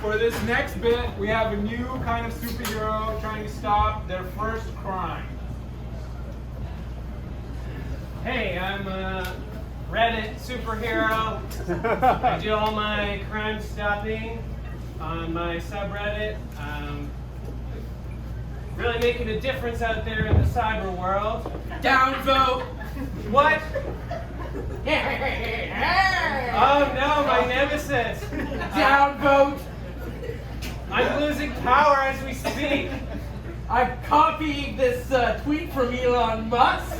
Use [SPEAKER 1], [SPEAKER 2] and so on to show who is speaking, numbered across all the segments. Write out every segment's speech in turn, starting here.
[SPEAKER 1] For this next bit, we have a new kind of superhero trying to stop their first crime.
[SPEAKER 2] Hey, I'm a Reddit superhero. I do all my crime stopping on my subreddit. Really making a difference out there in the cyber world.
[SPEAKER 1] Downvote!
[SPEAKER 2] What? Oh no, my nemesis.
[SPEAKER 1] Downvote!
[SPEAKER 2] I'm losing power as we speak.
[SPEAKER 3] I copied this tweet from Elon Musk.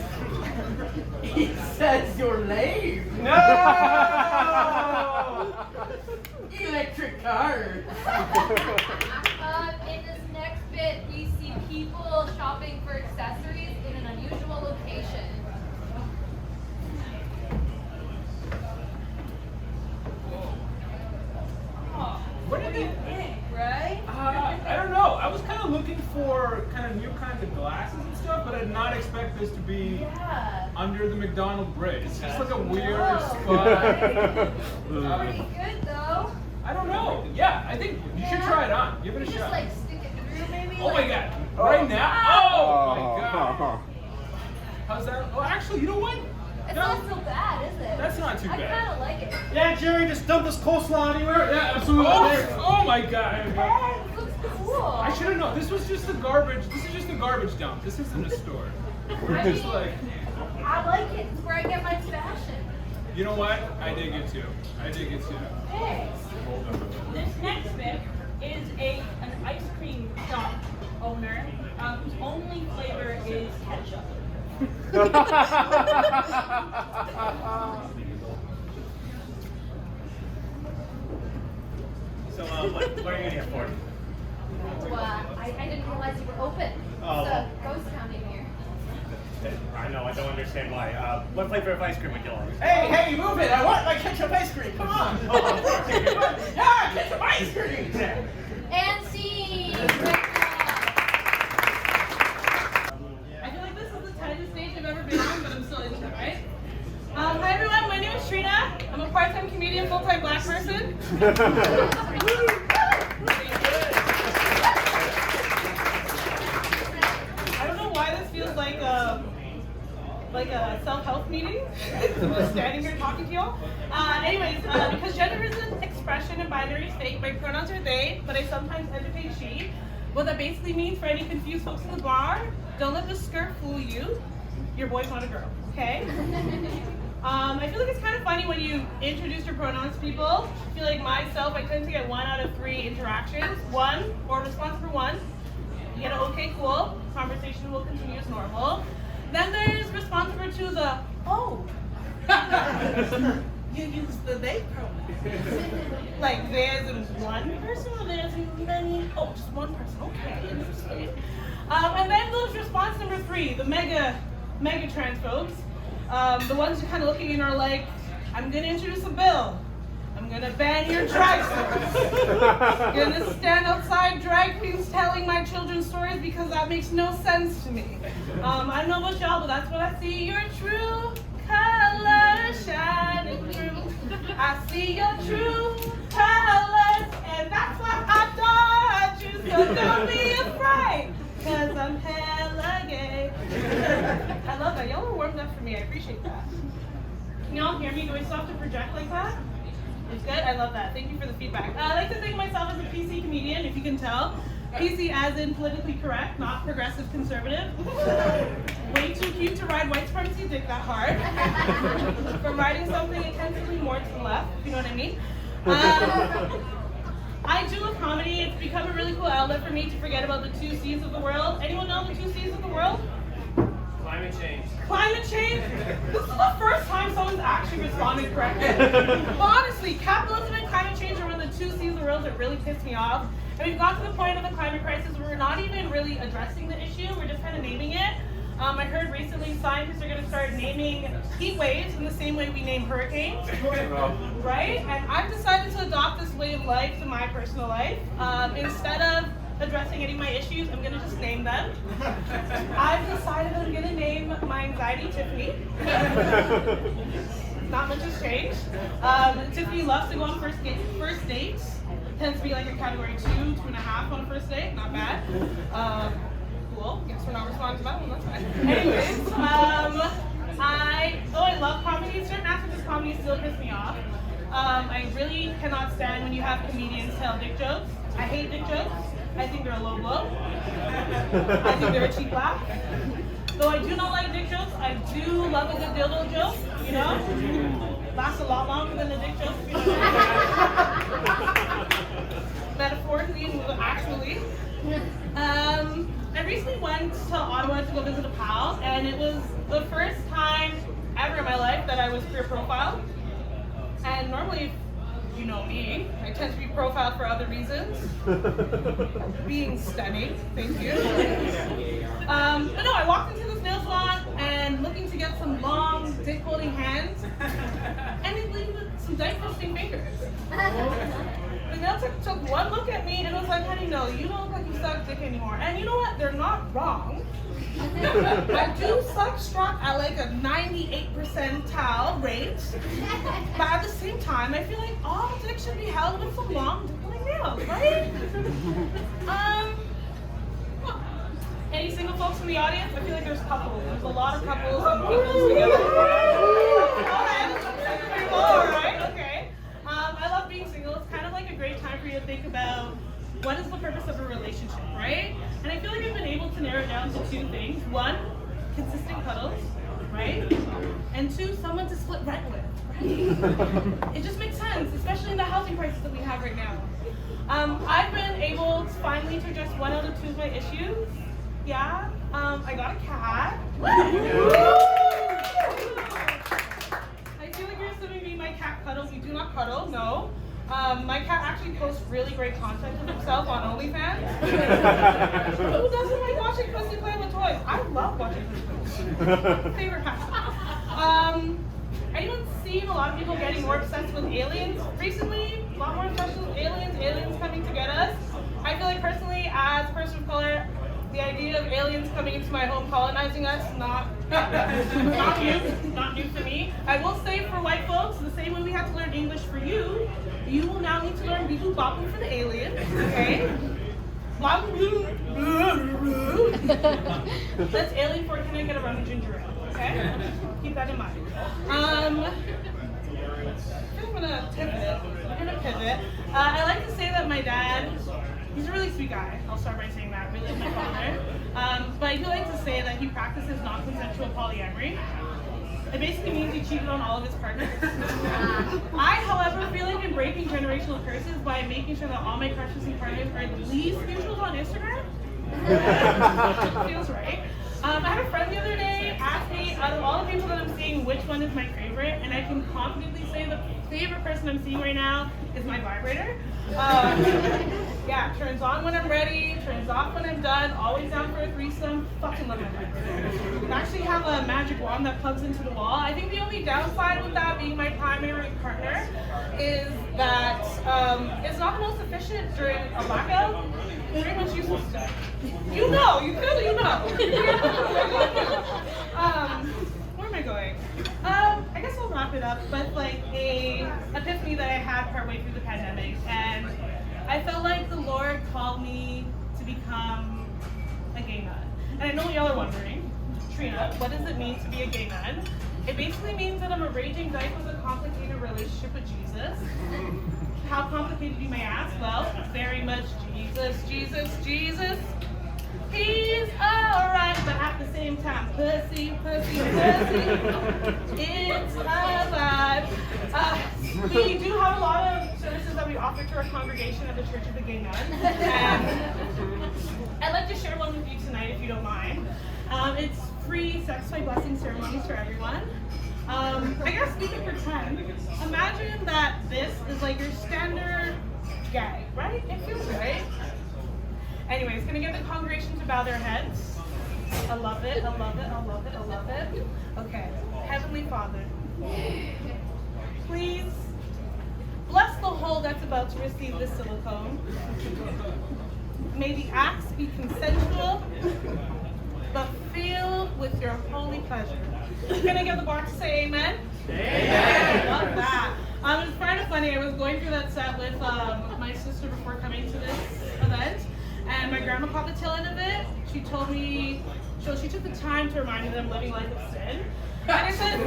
[SPEAKER 3] He says you're lame.
[SPEAKER 2] No!
[SPEAKER 3] Electric cars.
[SPEAKER 4] In this next bit, we see people shopping for accessories in an unusual location.
[SPEAKER 1] What do you
[SPEAKER 4] think, right?
[SPEAKER 1] I don't know. I was kind of looking for kind of new kinds of glasses and stuff, but I did not expect this to be under the McDonald Bridge. It's just like a weird spot.
[SPEAKER 4] Pretty good though.
[SPEAKER 1] I don't know. Yeah, I think you should try it on. Give it a
[SPEAKER 4] Just
[SPEAKER 1] shot.
[SPEAKER 4] like stick it through maybe.
[SPEAKER 1] Oh my god. Right now? Oh my god. How's that? Oh, actually, you know what?
[SPEAKER 4] It's not so bad, is it?
[SPEAKER 1] That's not too
[SPEAKER 4] I
[SPEAKER 1] bad.
[SPEAKER 4] kind of like it.
[SPEAKER 2] Yeah, Jerry, just dump this coleslaw anywhere.
[SPEAKER 1] Yeah, absolutely. Oh my god.
[SPEAKER 4] It looks cool.
[SPEAKER 1] I should have known. This was just a garbage. This is just a garbage dump. This isn't a store. We're just like.
[SPEAKER 4] I like it. It's where I get my fashion.
[SPEAKER 1] You know what? I dig it too. I dig it too.
[SPEAKER 4] Thanks.
[SPEAKER 5] This next bit is an ice cream shop owner whose only flavor is ketchup.
[SPEAKER 6] So, what are you here for?
[SPEAKER 4] I didn't realize you were open.
[SPEAKER 6] Oh.
[SPEAKER 4] It's a ghost town in here.
[SPEAKER 6] I know, I don't understand why. What flavor of ice cream would you like?
[SPEAKER 3] Hey, move it! I want my ketchup ice cream. Come on. Yeah, ketchup ice cream.
[SPEAKER 4] And scene.
[SPEAKER 5] I feel like this is the tightest stage I've ever been on, but I'm still into it, right? Hi everyone, my name is Trina. I'm a part-time comedian, full-time black person. I don't know why this feels like a self-help meeting. I'm just standing here talking to y'all. Because gender is an expression and binary is fake, my pronouns are they, but I sometimes entertain she. What that basically means for any confused folks in the bar, don't let the skirt fool you. Your boy's not a girl, okay? I feel like it's kind of funny when you introduce your pronouns to people. I feel like myself, I tend to get 1 out of 3 interactions. 1, or response for 1. You get an okay, cool. Conversation will continue as normal. Then there's response for 2, the, oh. You use the they pronoun. Like there's in one person or there's in many? Oh, just one person. Okay, interesting. And then there's response number 3, the mega transphobes. The ones who kind of looking and are like, I'm gonna introduce a bill. I'm gonna ban your drag stars. I'm gonna stand outside drag queens telling my children's stories because that makes no sense to me. I don't know about y'all, but that's what I see. Your true colors shining through. I see your true colors, and that's why I dodge you. So don't be afraid, cause I'm hella gay. I love that. Y'all are warmed up for me. I appreciate that. Can y'all hear me? Do I still have to project like that? It's good? I love that. Thank you for the feedback. I like to think of myself as a PC comedian, if you can tell. PC as in politically correct, not progressive conservative. Way too cute to ride white supremacy dick that hard. From riding something intensively more to the left, if you know what I mean. I do a comedy. It's become a really cool outlet for me to forget about the 2 C's of the world. Anyone know the 2 C's of the world?
[SPEAKER 2] Climate change.
[SPEAKER 5] Climate change? This is the first time someone's actually responded correctly. Honestly, capitalism and climate change are one of the 2 C's of the world that really piss me off. And we've got to the point of the climate crisis where we're not even really addressing the issue, we're just kind of naming it. I heard recently scientists are going to start naming heat waves in the same way we name hurricanes. Right? And I've decided to adopt this way of life to my personal life. Instead of addressing any of my issues, I'm going to just name them. I've decided I'm going to name my anxiety Tiffany. Not much has changed. Tiffany loves to go on first dates. Tends to be like a category 2, 2.5 on a first date. Not bad. Cool. Guess we're not responding to that one. That's fine. Anyways, I love comedy. Certain aspects of comedy still piss me off. I really cannot stand when you have comedians tell dick jokes. I hate dick jokes. I think they're a low blow. I think they're a cheap laugh. Though I do not like dick jokes, I do love a good dildo joke, you know? Lasts a lot longer than a dick joke, you know? Metaphorically and actually. I recently went to Ottawa to go visit a pal, and it was the first time ever in my life that I was queer profiled. And normally, you know me, I tend to be profiled for other reasons. Being stunning, thank you. But no, I walked into this nail salon and looking to get some long, dick-holding hands, and it leave with some dick-fisting fingers. The nail tech took one look at me and was like, honey, no, you don't look like you suck dick anymore. And you know what? They're not wrong. I do suck strong at like a 98 percentile rate, but at the same time, I feel like all dick should be held with some long dick-holding nails, right? Any single folks in the audience? I feel like there's couples. There's a lot of couples and couples together. All right, okay. I love being single. It's kind of like a great time for you to think about what is the purpose of a relationship, right? And I feel like I've been able to narrow it down to 2 things. 1, consistent cuddles, right? And 2, someone to split rent with, right? It just makes sense, especially in the housing prices that we have right now. I've been able to finally to address 1 out of 2 of my issues. Yeah, I got a cat. I feel like you're assuming me and my cat cuddles. We do not cuddle, no. My cat actually posts really great content of himself on OnlyFans. Who doesn't like watching pussy play with toys? I love watching pussy play. Favorite pastime. I even seen a lot of people getting more obsessed with aliens recently. A lot more obsessed with aliens coming to get us. I feel like personally, as a person of color, the idea of aliens coming into my home colonizing us, not new for me. I will say for white folks, the same way we had to learn English for you, you will now need to learn Bibu Babu for the aliens, okay? That's alien for can I get a rum and ginger ale, okay? Keep that in mind. I'm gonna pivot. I like to say that my dad, he's a really sweet guy. I'll start by saying that. Really like my father. But I do like to say that he practices non-consensual polyamory. It basically means he cheated on all of his partners. I, however, feel like I'm breaking generational curses by making sure that all my crushes and partners are at least mutuals on Instagram. Feels right. I had a friend the other day ask me, out of all the people that I'm seeing, which one is my favorite, and I can confidently say the favorite person I'm seeing right now is my vibrator. Yeah, turns on when I'm ready, turns off when I'm done, always down for a threesome. Fucking love my vibrator. I actually have a magic wand that plugs into the wall. I think the only downside with that being my primary partner is that it's not the most efficient during a blackout. Very much useless stuff. You know, you clearly know. Where am I going? I guess I'll wrap it up with like a epiphany that I had partway through the pandemic, and I felt like the Lord called me to become a gay nun. And I know y'all are wondering, Trina, what does it mean to be a gay nun? It basically means that I'm a raging dyke with a complicated relationship with Jesus. How complicated, you may ask? Well, very much Jesus. He's alright, but at the same time, pussy. It's a vibe. We do have a lot of services that we offer to our congregation at the Church of the Gay Nun. And I'd like to share one with you tonight, if you don't mind. It's free sex by blessing ceremonies for everyone. I guess we can pretend. Imagine that this is like your standard gag, right? It feels right. Anyways, gonna get the congregation to bow their heads. I love it. Okay, Heavenly Father, please bless the hole that's about to receive this silicone. May the acts be consensual, but filled with your holy pleasure. Can I get the bar to say amen? Amen. I love that. It's kind of funny. I was going through that set with my sister before karma caught the tail end of it. She told me, so she took the time to remind me that I'm living life of sin. And I said,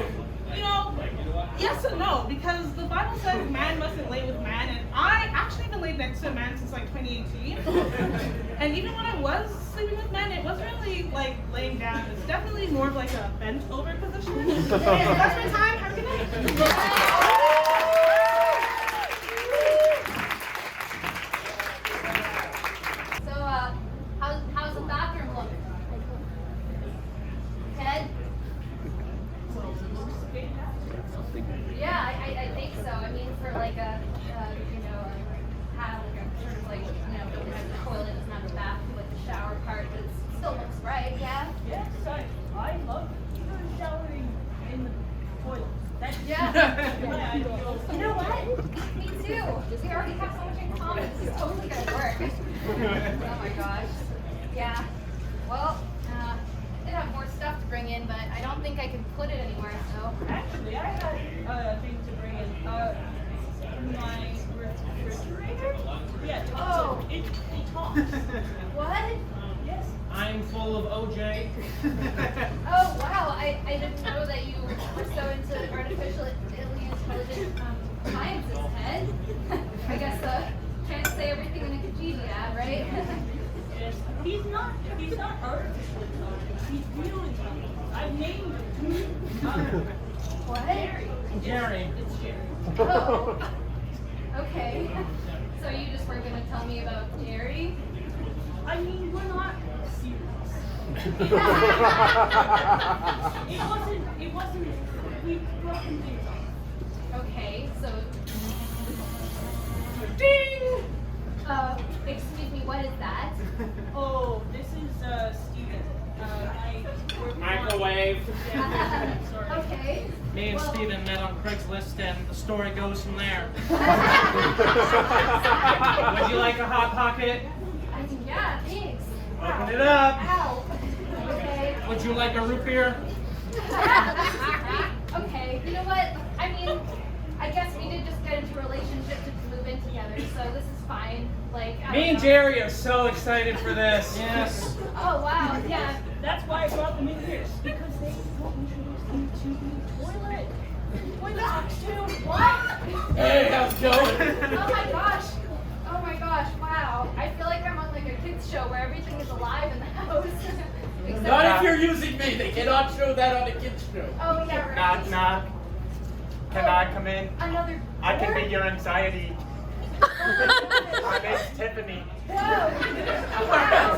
[SPEAKER 5] you know, yes and no, because the Bible says man mustn't lay with man, and I actually haven't laid next to a man since like 2018. And even when I was sleeping with men, it wasn't really like laying down. It's definitely more of like a bent over position. Anyway, so that's my time. Have a good night.
[SPEAKER 4] So, how's the bathroom look? Ted? Yeah, I think so. I mean, for like a, you know, have like a sort of like, you know, the toilet is not a bath, like the shower part, but it still looks right, yeah?
[SPEAKER 7] Yes, I love showering in the toilet. That's
[SPEAKER 4] Yeah.
[SPEAKER 7] my ideal.
[SPEAKER 4] You know what? Me too. We already have so much in common. This is totally gonna work. Oh my gosh. Yeah. Well, I did have more stuff to bring in, but I don't think I can put it anywhere, so.
[SPEAKER 7] Actually, I had a thing to bring in. My refrigerator? Yeah,
[SPEAKER 4] Oh.
[SPEAKER 7] it talks.
[SPEAKER 4] What?
[SPEAKER 7] Yes.
[SPEAKER 2] I'm full of OJ.
[SPEAKER 4] Oh wow, I didn't know that you were so into artificially intelligent sciences, Ted. I guess can't say everything in Wikipedia, right?
[SPEAKER 7] Yes. He's not artificial intelligence. He's real intelligence. I've named him.
[SPEAKER 4] What?
[SPEAKER 2] Jerry.
[SPEAKER 7] It's Jerry.
[SPEAKER 4] Oh. Okay. So you just were gonna tell me about Jerry?
[SPEAKER 7] I mean, we're not serious. It wasn't, we've broken things off.
[SPEAKER 4] Okay, so ding! Excuse me, what is that?
[SPEAKER 7] Oh, this is Steven.
[SPEAKER 2] Microwave.
[SPEAKER 7] Sorry.
[SPEAKER 4] Okay.
[SPEAKER 2] Me and
[SPEAKER 4] Well,
[SPEAKER 2] Steven met on Craigslist, and the story goes from there. Would you like a hot pocket?
[SPEAKER 4] I mean, yeah, thanks.
[SPEAKER 2] Open it up.
[SPEAKER 4] Ow. Okay.
[SPEAKER 2] Would you like a root beer?
[SPEAKER 4] Okay, you know what? I mean, I guess we did just get into a relationship to move in together, so this is fine. Like, I
[SPEAKER 2] Me
[SPEAKER 4] don't
[SPEAKER 2] and
[SPEAKER 4] know.
[SPEAKER 2] Jerry are so excited for this. Yes.
[SPEAKER 4] Oh wow, yeah.
[SPEAKER 7] That's why I brought them in here, because they will introduce you to the toilet. Toilet talks too.
[SPEAKER 4] What?
[SPEAKER 3] Hey, how's it going?
[SPEAKER 4] Oh my gosh. Oh my gosh, wow. I feel like I'm on like a kids show where everything is alive in the house. Except
[SPEAKER 3] Not if you're using me. They cannot show that on a kids show.
[SPEAKER 4] Oh yeah, right.
[SPEAKER 6] Knock, knock. Can I come in?
[SPEAKER 4] Another
[SPEAKER 6] I can
[SPEAKER 4] door?
[SPEAKER 6] be your anxiety. My name's Tiffany.
[SPEAKER 4] Whoa. Wow.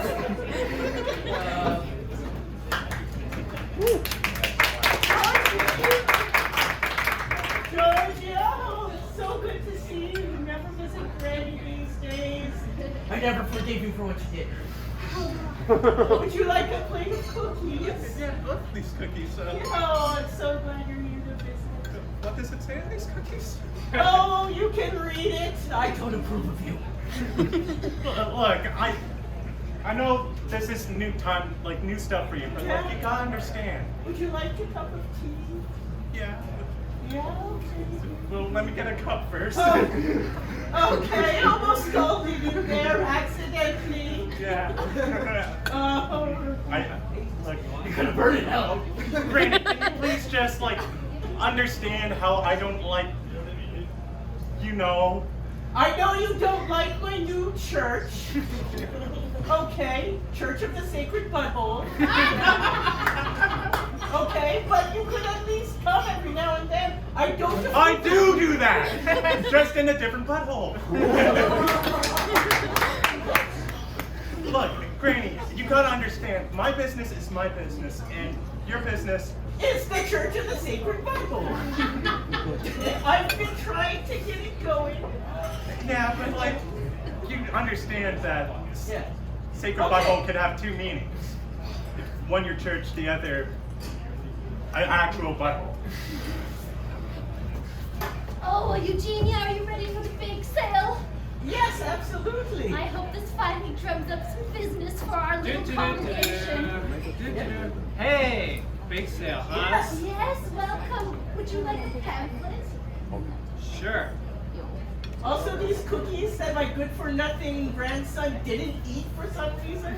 [SPEAKER 7] Giorgio, it's so good to see you. You never visit Granny these days.
[SPEAKER 3] I never forgave you for what you did.
[SPEAKER 7] Would you like a plate of cookies?
[SPEAKER 1] Yeah, both these cookies.
[SPEAKER 7] Oh, I'm so glad you're here to visit.
[SPEAKER 1] What does it say on these cookies?
[SPEAKER 7] Oh, you can read it.
[SPEAKER 3] I don't approve of you.
[SPEAKER 6] Look, I know this is new time, like new stuff for you, but look, you gotta understand.
[SPEAKER 7] Would you like a cup of tea?
[SPEAKER 6] Yeah.
[SPEAKER 7] Yeah, okay.
[SPEAKER 6] Well, let me get a cup first.
[SPEAKER 7] Oh, okay, almost scolded you there accidentally.
[SPEAKER 6] Yeah.
[SPEAKER 7] Oh,
[SPEAKER 6] Look,
[SPEAKER 3] You're gonna burn in hell.
[SPEAKER 6] Brandon, can you please just like understand how I don't like, you know?
[SPEAKER 7] I know you don't like my new church. Okay, Church of the Sacred Butthole. Okay, but you could at least come every now and then. I don't.
[SPEAKER 6] I do that, just in a different butthole. Look, Granny, you gotta understand. My business is my business, and your business.
[SPEAKER 7] It's the Church of the Sacred Butthole. I've been trying to get it going.
[SPEAKER 6] Yeah, but like, you understand that
[SPEAKER 3] Yeah.
[SPEAKER 6] sacred
[SPEAKER 7] Okay.
[SPEAKER 6] butthole could have two meanings. One your church, the other an actual butthole.
[SPEAKER 4] Oh, Eugenia, are you ready for the big sale?
[SPEAKER 7] Yes, absolutely.
[SPEAKER 4] I hope this finally drums up some business for our little congregation.
[SPEAKER 2] Hey, big sale, huh?
[SPEAKER 4] Yes, welcome. Would you like a pamphlet?
[SPEAKER 2] Sure.
[SPEAKER 3] Also, these cookies that my good-for-nothing grandson didn't eat for some reason.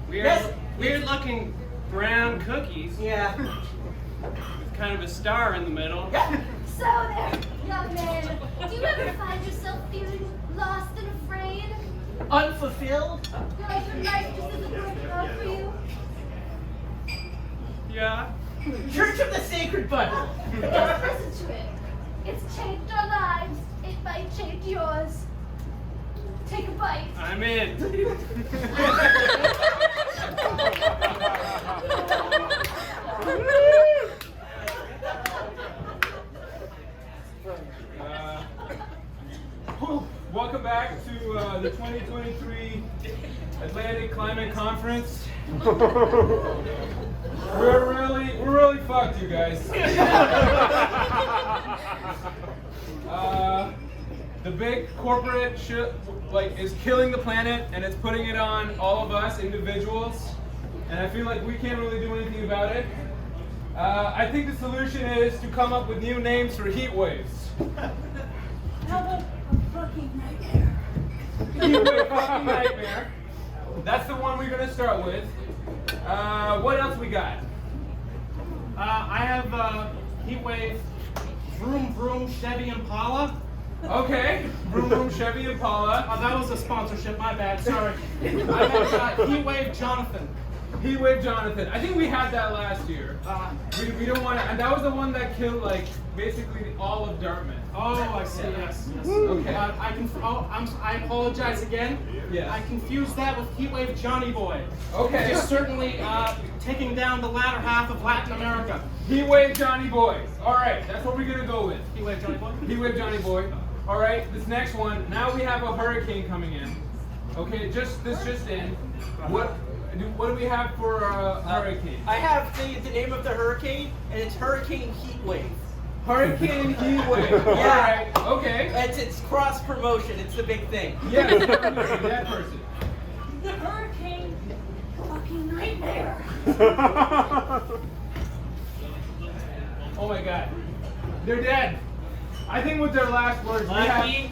[SPEAKER 2] Weird looking brown cookies.
[SPEAKER 3] Yeah.
[SPEAKER 2] With kind of a star in the middle.
[SPEAKER 3] Yeah.
[SPEAKER 4] So there, young man. Do you ever find yourself feeling lost and afraid?
[SPEAKER 3] Unfulfilled.
[SPEAKER 4] Like your life just isn't working out for you?
[SPEAKER 2] Yeah.
[SPEAKER 3] Church of the Sacred Bundle.
[SPEAKER 4] Just listen to it. It's changed our lives. It might change yours. Take a bite.
[SPEAKER 2] I'm in.
[SPEAKER 1] Welcome back to the 2023 Atlantic Climate Conference. We're really fucked, you guys. The big corporate shit is killing the planet, and it's putting it on all of us individuals. And I feel like we can't really do anything about it. I think the solution is to come up with new names for heat waves.
[SPEAKER 5] How about a fucking nightmare?
[SPEAKER 1] Heat wave fucking nightmare. That's the one we're gonna start with. What else we got?
[SPEAKER 2] I have heat wave, vroom vroom Chevy Impala.
[SPEAKER 1] Okay, Vroom Vroom Chevy Impala.
[SPEAKER 2] That was a sponsorship. My bad. Sorry. I have heat wave Jonathan.
[SPEAKER 1] Heat wave Jonathan. I think we had that last year. We don't want to, and that was the one that killed basically all of Dartmouth.
[SPEAKER 2] Oh, I see. Yes.
[SPEAKER 1] Okay.
[SPEAKER 2] I apologize again.
[SPEAKER 1] Yes.
[SPEAKER 2] I confused that with Heatwave Johnny Boy.
[SPEAKER 1] Okay.
[SPEAKER 2] Which is certainly taking down the latter half of Latin America.
[SPEAKER 1] Heat wave Johnny Boy. All right, that's what we're gonna go with.
[SPEAKER 2] Heatwave Johnny Boy.
[SPEAKER 1] Heat wave Johnny Boy. All right, this next one. Now we have a hurricane coming in. Okay, this just in. What do we have for hurricane?
[SPEAKER 3] I have the name of the hurricane, and it's Hurricane Heat Wave.
[SPEAKER 1] Hurricane Heat Wave.
[SPEAKER 3] Yeah.
[SPEAKER 1] All right. Okay.
[SPEAKER 3] It's cross promotion. It's the big thing.
[SPEAKER 1] Yes. That person.
[SPEAKER 5] The hurricane fucking nightmare.
[SPEAKER 1] Oh my God. They're dead. I think with their last words, we have.
[SPEAKER 2] Lucky.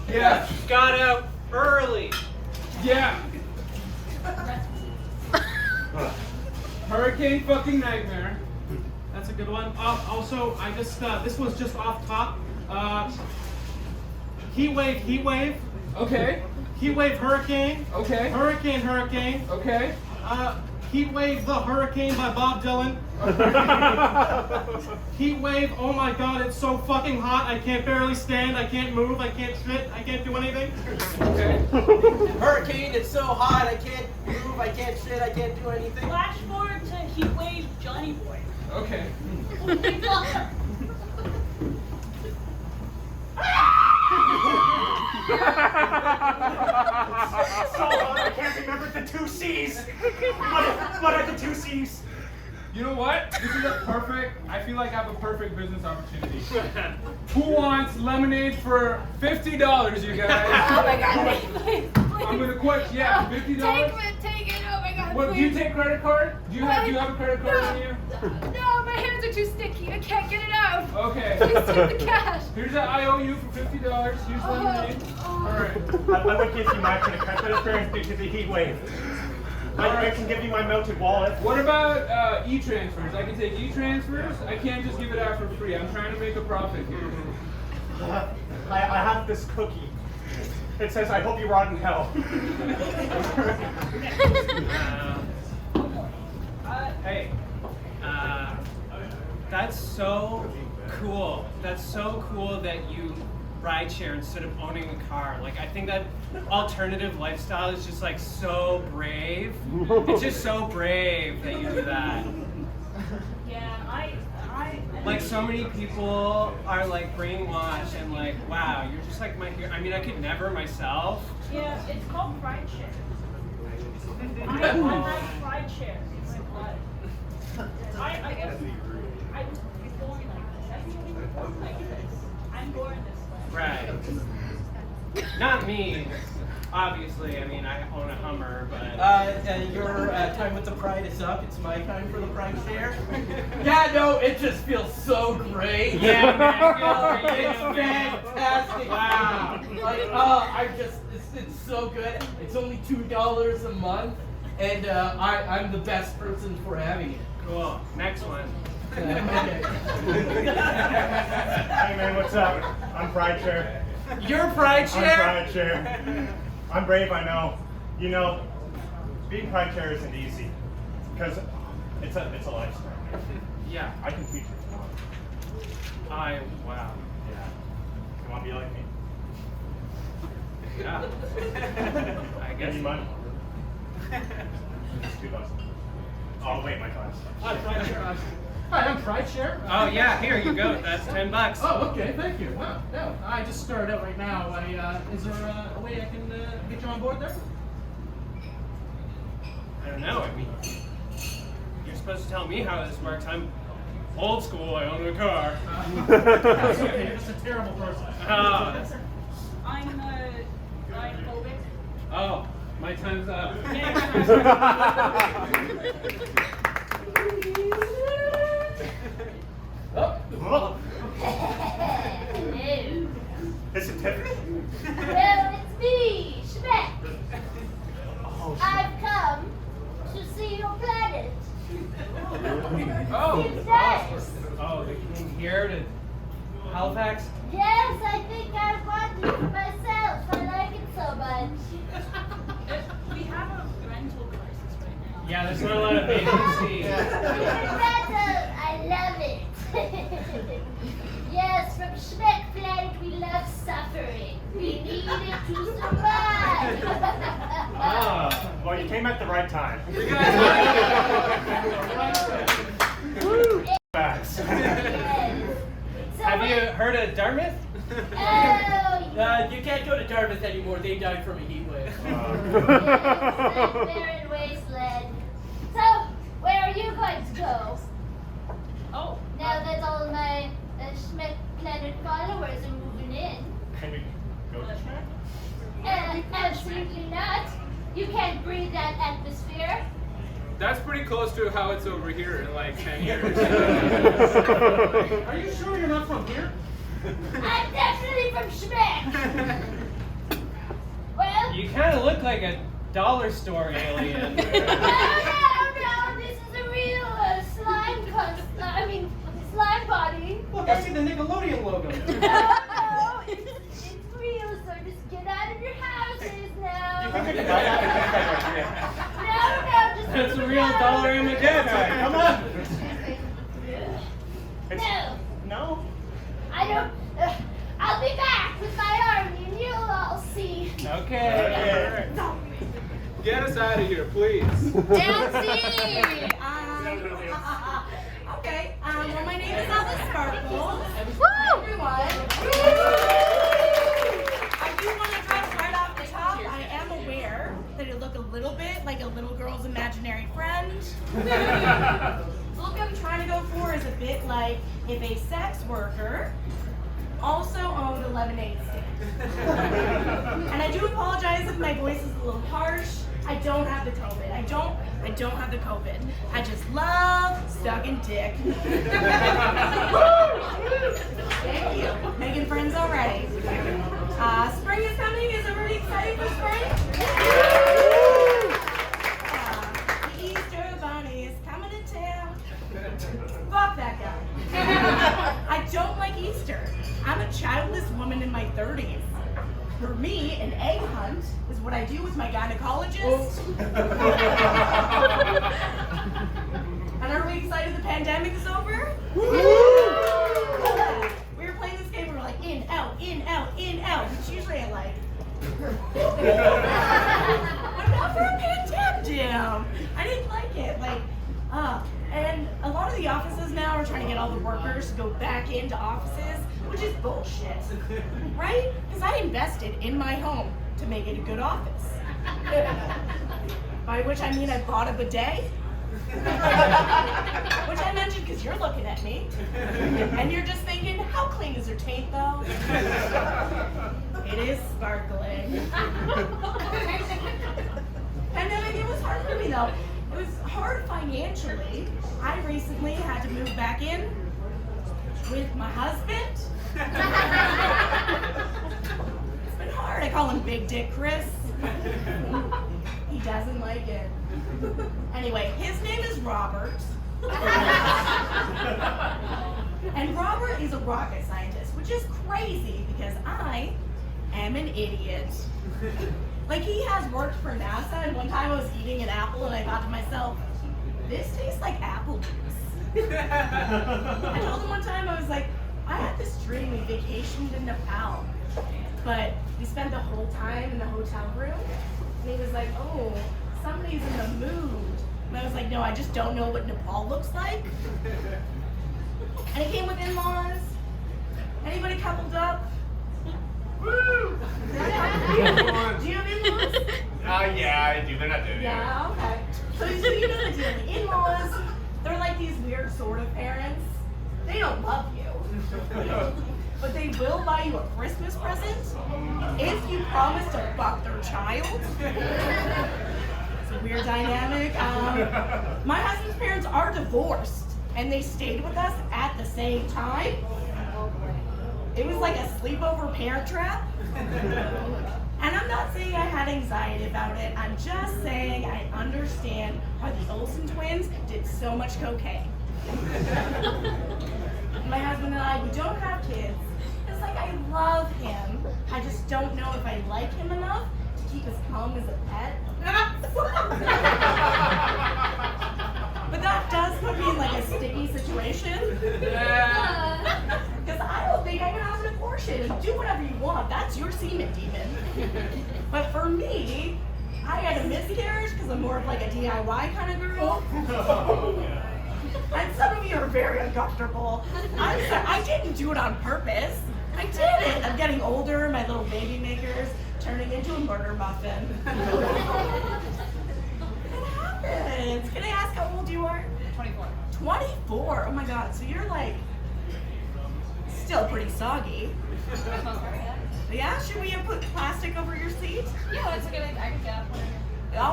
[SPEAKER 1] Yeah.
[SPEAKER 2] Got out early.
[SPEAKER 1] Yeah. Hurricane fucking nightmare.
[SPEAKER 2] That's a good one. Also, I just this was just off top. Heat wave.
[SPEAKER 1] Okay.
[SPEAKER 2] Heat wave hurricane.
[SPEAKER 1] Okay.
[SPEAKER 2] Hurricane.
[SPEAKER 1] Okay.
[SPEAKER 2] Heat wave the hurricane by Bob Dylan. Heat wave. Oh my God, it's so fucking hot. I can't barely stand. I can't move. I can't shit. I can't do anything.
[SPEAKER 1] Okay.
[SPEAKER 3] Hurricane. It's so hot. I can't move. I can't shit. I can't do anything.
[SPEAKER 7] Flash forward to Heatwave Johnny Boy.
[SPEAKER 1] Okay.
[SPEAKER 6] So I can't remember the two C's. What are the two C's?
[SPEAKER 1] You know what? This is a perfect. I feel like I have a perfect business opportunity. Who wants lemonade for $50, you guys?
[SPEAKER 4] Oh my God, please.
[SPEAKER 1] I'm gonna quit. Yeah, $50.
[SPEAKER 4] Take it. Oh my God,
[SPEAKER 1] What? Do you
[SPEAKER 4] please.
[SPEAKER 1] take credit card? Do you have a credit card on you?
[SPEAKER 4] No, my hands are too sticky. I can't get it out.
[SPEAKER 1] Okay.
[SPEAKER 4] Please take the cash.
[SPEAKER 1] Here's an IOU for $50. Here's lemonade. All right.
[SPEAKER 6] I would give you my credit card, but it's very big to the heat wave. I can give you my melted wallet.
[SPEAKER 1] What about e-transfers? I can take e-transfers. I can't just give it out for free. I'm trying to make a profit here.
[SPEAKER 6] I have this cookie. It says, "I hope you rot in hell."
[SPEAKER 2] Hey, that's so cool. That's so cool that you ride share instead of owning a car. Like, I think that alternative lifestyle is just so brave. It's just so brave that you do that.
[SPEAKER 7] Yeah,
[SPEAKER 2] Like, so many people are brainwashed and wow, you're just my hero. I mean, I could never myself.
[SPEAKER 7] Yeah, it's called ride share. I like ride share. It's my blood. I was born like this. Everybody was born like this. I'm born this way.
[SPEAKER 2] Right. Not me. Obviously, I mean, I own a Hummer, but...
[SPEAKER 3] Your time with the pride is up. It's my time for the pride share. Yeah, no, it just feels so great.
[SPEAKER 2] Yeah, man,
[SPEAKER 3] It's fantastic.
[SPEAKER 2] Wow.
[SPEAKER 3] Like, it's so good. It's only $2 a month, and I'm the best person for having it.
[SPEAKER 2] Cool. Next one.
[SPEAKER 3] Okay.
[SPEAKER 6] Hey man, what's up? I'm Pride Chair.
[SPEAKER 2] Your pride
[SPEAKER 6] I'm
[SPEAKER 2] share?
[SPEAKER 6] Pride Chair. I'm brave, I know. You know, being Pride Chair isn't easy because it's a lifestyle.
[SPEAKER 2] Yeah.
[SPEAKER 6] I can teach you.
[SPEAKER 2] Wow.
[SPEAKER 6] Yeah. You want to be like me?
[SPEAKER 2] Yeah. I guess.
[SPEAKER 6] Any money? It's $2. Oh wait, my class.
[SPEAKER 8] Hi, I'm Pride Share.
[SPEAKER 2] Oh yeah, here you go. That's $10.
[SPEAKER 8] Oh, okay, thank you. Wow, no, I just started out right now. Is there a way I can get you on board there?
[SPEAKER 2] I don't know. I mean, you're supposed to tell me how this works. I'm old school. I own a car.
[SPEAKER 8] That's okay. You're just a terrible person.
[SPEAKER 2] Oh,
[SPEAKER 7] I'm phobic.
[SPEAKER 2] oh, my time's up.
[SPEAKER 6] Oh,
[SPEAKER 4] Hello.
[SPEAKER 6] it's a Tiffany.
[SPEAKER 4] Well, it's me, Schmeck.
[SPEAKER 6] Oh,
[SPEAKER 4] I've come to see your planet.
[SPEAKER 2] Oh,
[SPEAKER 4] It's nice.
[SPEAKER 2] oh, they came here to Halifax.
[SPEAKER 4] Yes, I think I want you for myself. I like it so much.
[SPEAKER 7] We have a rental crisis right now.
[SPEAKER 2] Yeah, there's not a lot of vacancies.
[SPEAKER 4] I love it. Yes, from Schmeck Planet we love suffering. We need it to survive.
[SPEAKER 2] Oh,
[SPEAKER 6] well, you came at the right time.
[SPEAKER 2] you guys.
[SPEAKER 6] Facts.
[SPEAKER 4] So
[SPEAKER 2] Have you heard of Dartmouth?
[SPEAKER 4] Oh,
[SPEAKER 3] You can't go to Dartmouth anymore. They died from a heat wave.
[SPEAKER 4] barren wasteland. So, where are you going to go?
[SPEAKER 7] Oh,
[SPEAKER 4] Now that all my Schmeck Planet followers are moving in.
[SPEAKER 6] Can we go to Schmack?
[SPEAKER 4] Absolutely not. You can't breathe that atmosphere.
[SPEAKER 1] That's pretty close to how it's over here in like 10 years.
[SPEAKER 8] Are you sure you're not from here?
[SPEAKER 4] I'm definitely from Schmeck. Well,
[SPEAKER 2] You kind of look like a dollar store alien.
[SPEAKER 4] no, this is a real slime body.
[SPEAKER 8] Look, I see the Nickelodeon logo.
[SPEAKER 4] No, it's real, so just get out of your houses now.
[SPEAKER 6] You can buy that.
[SPEAKER 4] No, just
[SPEAKER 2] That's a
[SPEAKER 4] get
[SPEAKER 2] real
[SPEAKER 4] out.
[SPEAKER 2] dollar Armageddon. Come on.
[SPEAKER 4] No,
[SPEAKER 6] No?
[SPEAKER 4] I don't. I'll be back with my army, and you'll all see.
[SPEAKER 2] Okay.
[SPEAKER 1] Get us out of here, please.
[SPEAKER 5] Nancy! Okay, well, my name is Alva Sparkles. Hi, everyone. I do want to drop right off the top. I am aware that it look a little bit like a little girl's imaginary friend. The look I'm trying to go for is a bit like if a sex worker also owned a lemonade stand. And I do apologize if my voice is a little harsh. I don't have the COVID. I don't have the COVID. I just love sucking dick. Thank you. Making friends already. Spring is coming. Is everybody excited for spring? The Easter Bunny is coming to town. Fuck that guy. I don't like Easter. I'm a childless woman in my 30s. For me, an egg hunt is what I do with my gynecologist. And are we excited the pandemic is over? We were playing this game, we were like, in, out, in, out, in, out. Which usually I like. But not for a pandemic. I didn't like it. And a lot of the offices now are trying to get all the workers to go back into offices, which is bullshit, right? Because I invested in my home to make it a good office. By which I mean I bought a bidet, Which I mentioned because you're looking at me. And you're just thinking, how clean is her taint though? It is sparkling. And then it was hard for me though. It was hard financially. I recently had to move back in with my husband. It's been hard. I call him Big Dick Chris. He doesn't like it. Anyway, his name is Robert. And Robert is a rocket scientist, which is crazy because I am an idiot. Like, he has worked for NASA, and one time I was eating an apple and I thought to myself, this tastes like apple juice. I told him one time, I was like, I had this dream, we vacationed in Nepal, but we spent the whole time in the hotel room, and he was like, oh, somebody's in the mood. And I was like, no, I just don't know what Nepal looks like. And it came with in-laws. Anybody coupled up? Woo! Do you have in-laws?
[SPEAKER 6] Yeah, I do. They're not doing
[SPEAKER 5] Yeah, okay. So you know the deal. The in-laws, they're like these weird sort of parents. They don't love you. But they will buy you a Christmas present if you promise to fuck their child. It's a weird dynamic. My husband's parents are divorced, and they stayed with us at the same time. It was like a sleepover parent trap. And I'm not saying I had anxiety about it. I'm just saying I understand why the Olsen twins did so much cocaine. My husband and I, we don't have kids. It's like I love him. I just don't know if I like him enough to keep his cum as a pet. But that does put me in like a sticky situation. Because I don't think I can have an abortion and do whatever you want. That's your semen demon. But for me, I had a miscarriage because I'm more of like a DIY kind of girl. And some of you are very uncomfortable. I'm sorry, I didn't do it on purpose. I did it. I'm getting older, my little baby maker's turning into a murder muffin. It happens. Can I ask how old you are?
[SPEAKER 4] 24.
[SPEAKER 5] 24? Oh my god, so you're like still pretty soggy. Yeah, should we have put plastic over your seat?
[SPEAKER 4] Yeah, that's a good idea. I can get up whenever.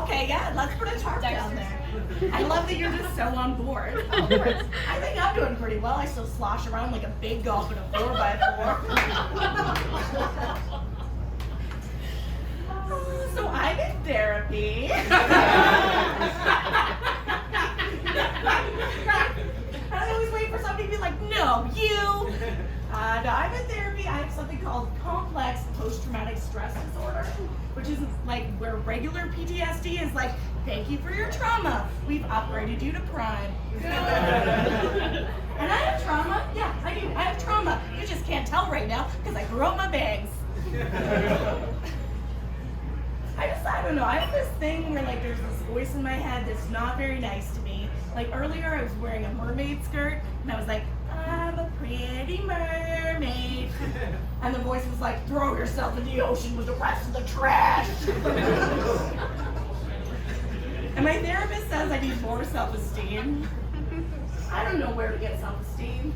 [SPEAKER 5] Okay, yeah, let's put a tarp down there. I love that you're just so on board.
[SPEAKER 4] Oh, of course.
[SPEAKER 5] I think I'm doing pretty well. I still slosh around like a big golf in a 4x4. So I'm in therapy. I always wait for somebody to be like, no, you. No, I'm in therapy. I have something called complex post-traumatic stress disorder, which is like where regular PTSD is like, thank you for your trauma. We've upgraded you to prime. And I have trauma. Yeah, I do. I have trauma. You just can't tell right now because I grew out my bangs. I don't know. I have this thing where like there's this voice in my head that's not very nice to me. Like earlier I was wearing a mermaid skirt and I was like, I'm a pretty mermaid. And the voice was like, throw yourself in the ocean with the rest of the trash. And my therapist says I need more self-esteem. I don't know where to get self-esteem.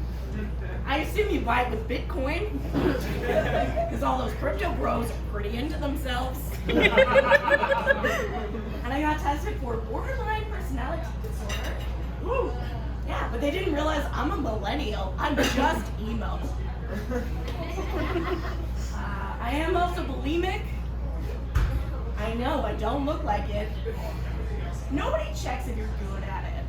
[SPEAKER 5] I assume you buy it with Bitcoin. Because all those crypto bros are pretty into themselves. And I got tested for borderline personality disorder. Woo. Yeah, but they didn't realize I'm a millennial. I'm just emo. I am also bulimic. I know, I don't look like it. Nobody checks if you're good at it.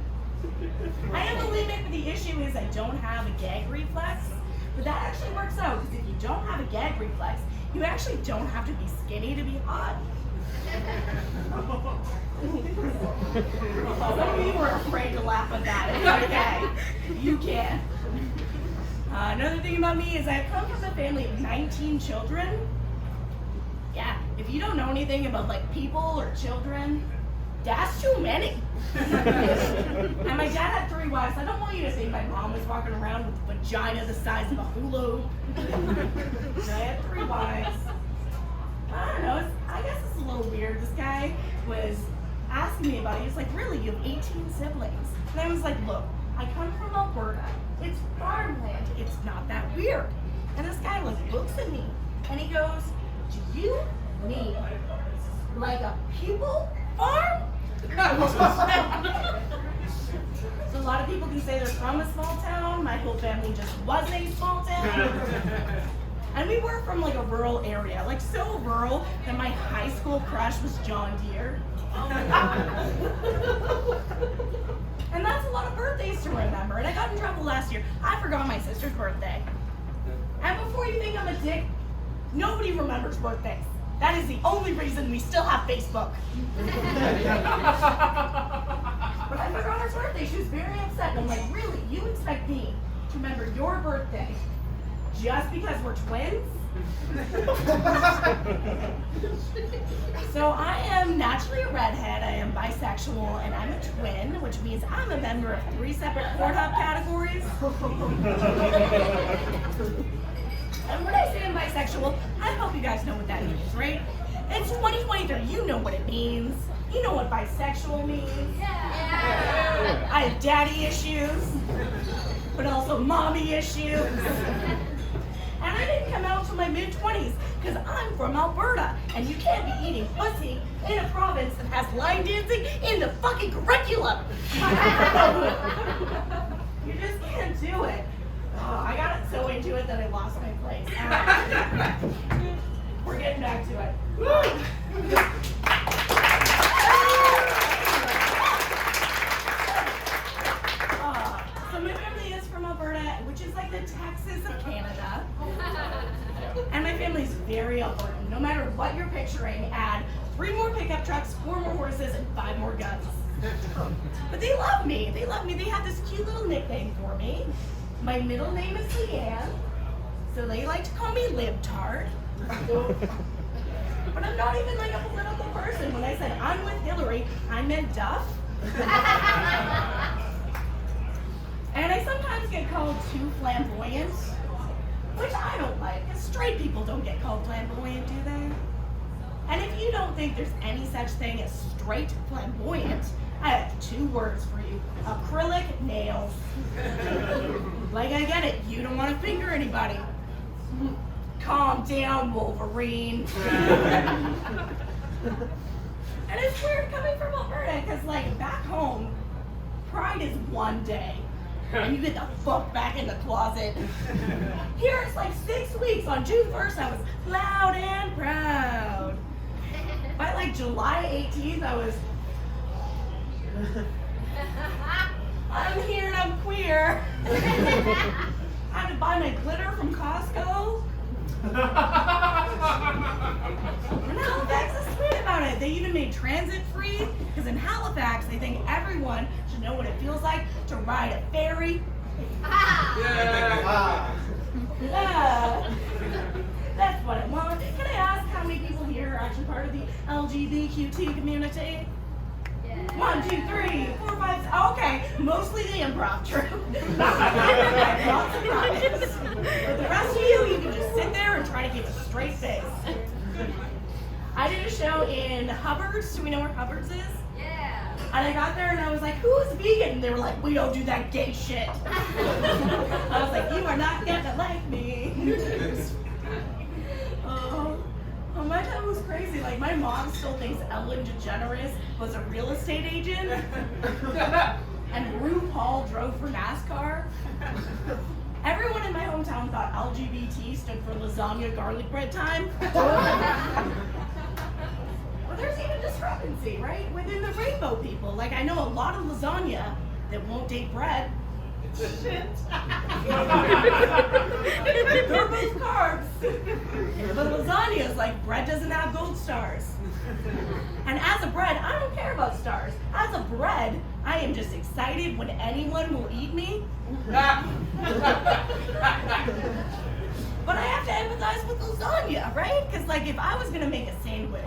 [SPEAKER 5] I am bulimic, but the issue is I don't have a gag reflex. But that actually works out, because if you don't have a gag reflex, you actually don't have to be skinny to be hot. Some of you were afraid to laugh at that. It's okay. You can. Another thing about me is I come from a family of 19 children. Yeah, if you don't know anything about like people or children, that's too many. And my dad had 3 wives. I don't want you to think my mom was walking around with a vagina the size of a hula hoop. I had 3 wives. I don't know, I guess it's a little weird. This guy was asking me about it. He was like, really, you have 18 siblings? And I was like, look, I come from Alberta. It's farmland. It's not that weird. And this guy looks at me and he goes, do you mean like a people farm? So a lot of people can say they're from a small town. My whole family just was a small town. And we were from like a rural area, like so rural that my high school crush was John Deere. And that's a lot of birthdays to remember. And I got in trouble last year. I forgot my sister's birthday. And before you think I'm a dick, nobody remembers birthdays. That is the only reason we still have Facebook. But I forgot her birthday. She was very upset. And I'm like, really? You expect me to remember your birthday just because we're twins? So I am naturally a redhead, I am bisexual, and I'm a twin, which means I'm a member of 3 separate Pornhub categories. And when I say I'm bisexual, I hope you guys know what that means, right? It's 2023, you know what it means. You know what bisexual means.
[SPEAKER 4] Yeah.
[SPEAKER 5] I have daddy issues, but also mommy issues. And I didn't come out until my mid-20s because I'm from Alberta, and you can't be eating pussy in a province that has line dancing in the fucking curriculum. You just can't do it. Oh, I got so into it that I lost my place. We're getting back to it. So my family is from Alberta, which is like the Texas of Canada. And my family's very Albertan. No matter what you're picturing, add 3 more pickup trucks, 4 more horses, and 5 more guns. But they love me. They love me. They have this cute little nickname for me. My middle name is Leanne, so they like to call me Libtard. But I'm not even like a political person. When I said I'm with Hillary, I meant Duff. And I sometimes get called too flamboyant, which I don't like, because straight people don't get called flamboyant, do they? And if you don't think there's any such thing as straight flamboyant, I have 2 words for you. Acrylic nails. Like, I get it. You don't want to finger anybody. Calm down, Wolverine. And it's weird coming from Alberta, because, like, back home, Pride is one day. And you get the fuck back in the closet. Here it's like 6 weeks. On June 1st, I was loud and proud. By like July 18th, I was, I'm here and I'm queer. I had to buy my glitter from Costco. And Halifax is sweet about it. They even made transit free, because in Halifax, they think everyone should know what it feels like to ride a ferry.
[SPEAKER 1] Yeah.
[SPEAKER 5] Yeah. That's what I want. Can I ask how many people here are actually part of the LGBTQ community?
[SPEAKER 4] Yeah.
[SPEAKER 5] 1, 2, 3, 4, 5, okay, mostly the improv troupe. Not surprised. But the rest of you can just sit there and try to keep a straight face. I did a show in Hubbard's. Do we know where Hubbard's is?
[SPEAKER 4] Yeah.
[SPEAKER 5] And I got there and I was like, who's vegan? And they were like, we don't do that gay shit. I was like, you are not gonna like me. Oh, my time was crazy. Like, my mom still thinks Ellen DeGeneres was a real estate agent. And RuPaul drove for NASCAR. Everyone in my hometown thought LGBT stood for lasagna garlic bread time. Well, there's even discrepancy, right? Within the rainbow people. Like, I know a lot of lasagna that won't date bread. Shit. They're both carbs. But lasagna is like bread doesn't have gold stars. And as a bread, I don't care about stars. As a bread, I am just excited when anyone will eat me. But I have to empathize with lasagna, right? Because like if I was gonna make a sandwich,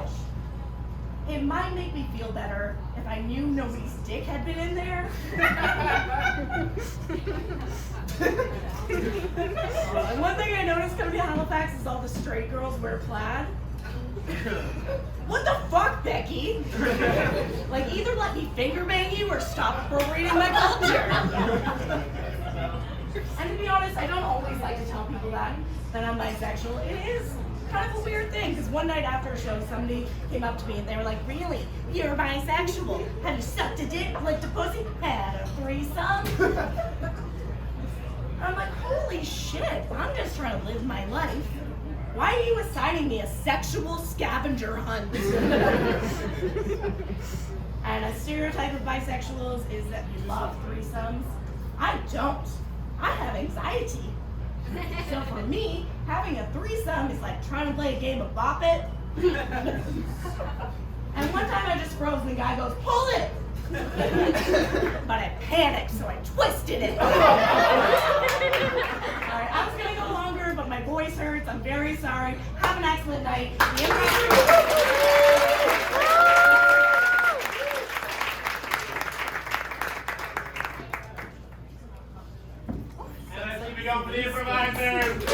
[SPEAKER 5] it might make me feel better if I knew nobody's dick had been in there. And one thing I noticed coming to Halifax is all the straight girls wear plaid. What the fuck? fuck, Becky. Like, either let me finger bang you or stop appropriating my culture. And to be honest, I don't always like to tell people that I'm bisexual. It is kind of a weird thing, because one night after a show, somebody came up to me and they were like, really? You're bisexual? Have you sucked a dick, licked a pussy, had a threesome? I'm like, holy shit, I'm just trying to live my life. Why are you assigning me a sexual scavenger hunt? And a stereotype of bisexuals is that we love threesomes. I don't. I have anxiety. So for me, having a threesome is like trying to play a game of Bop It. And one time I just froze and the guy goes, pull it! But I panicked, so I twisted it. Alright, I was gonna go longer, but my voice hurts. I'm very sorry. Have an excellent night. The
[SPEAKER 6] And I think we go for the improvisers.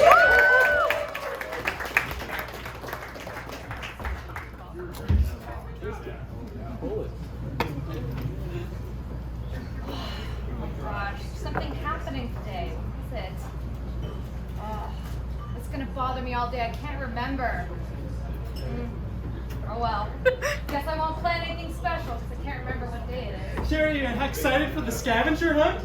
[SPEAKER 4] Gosh, something happening today. What is it? It's gonna bother me all day. I can't remember. Oh well. Guess I won't plan anything special because I can't remember what day it is.
[SPEAKER 8] Sherry, you're excited for the scavenger hunt?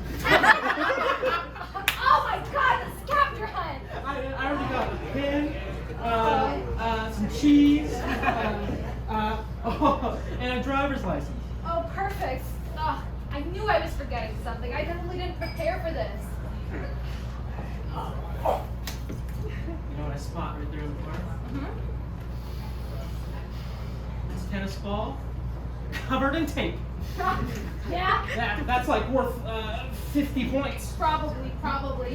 [SPEAKER 4] Oh my god, the scavenger hunt!
[SPEAKER 8] I already got a pin, some cheese, and a driver's license.
[SPEAKER 4] Oh, perfect. Oh, I knew I was forgetting something. I definitely didn't prepare for this.
[SPEAKER 8] You know what I spot right there in the corner? This tennis ball covered in tape.
[SPEAKER 4] Yeah?
[SPEAKER 8] That's like worth 50 points.
[SPEAKER 4] Probably,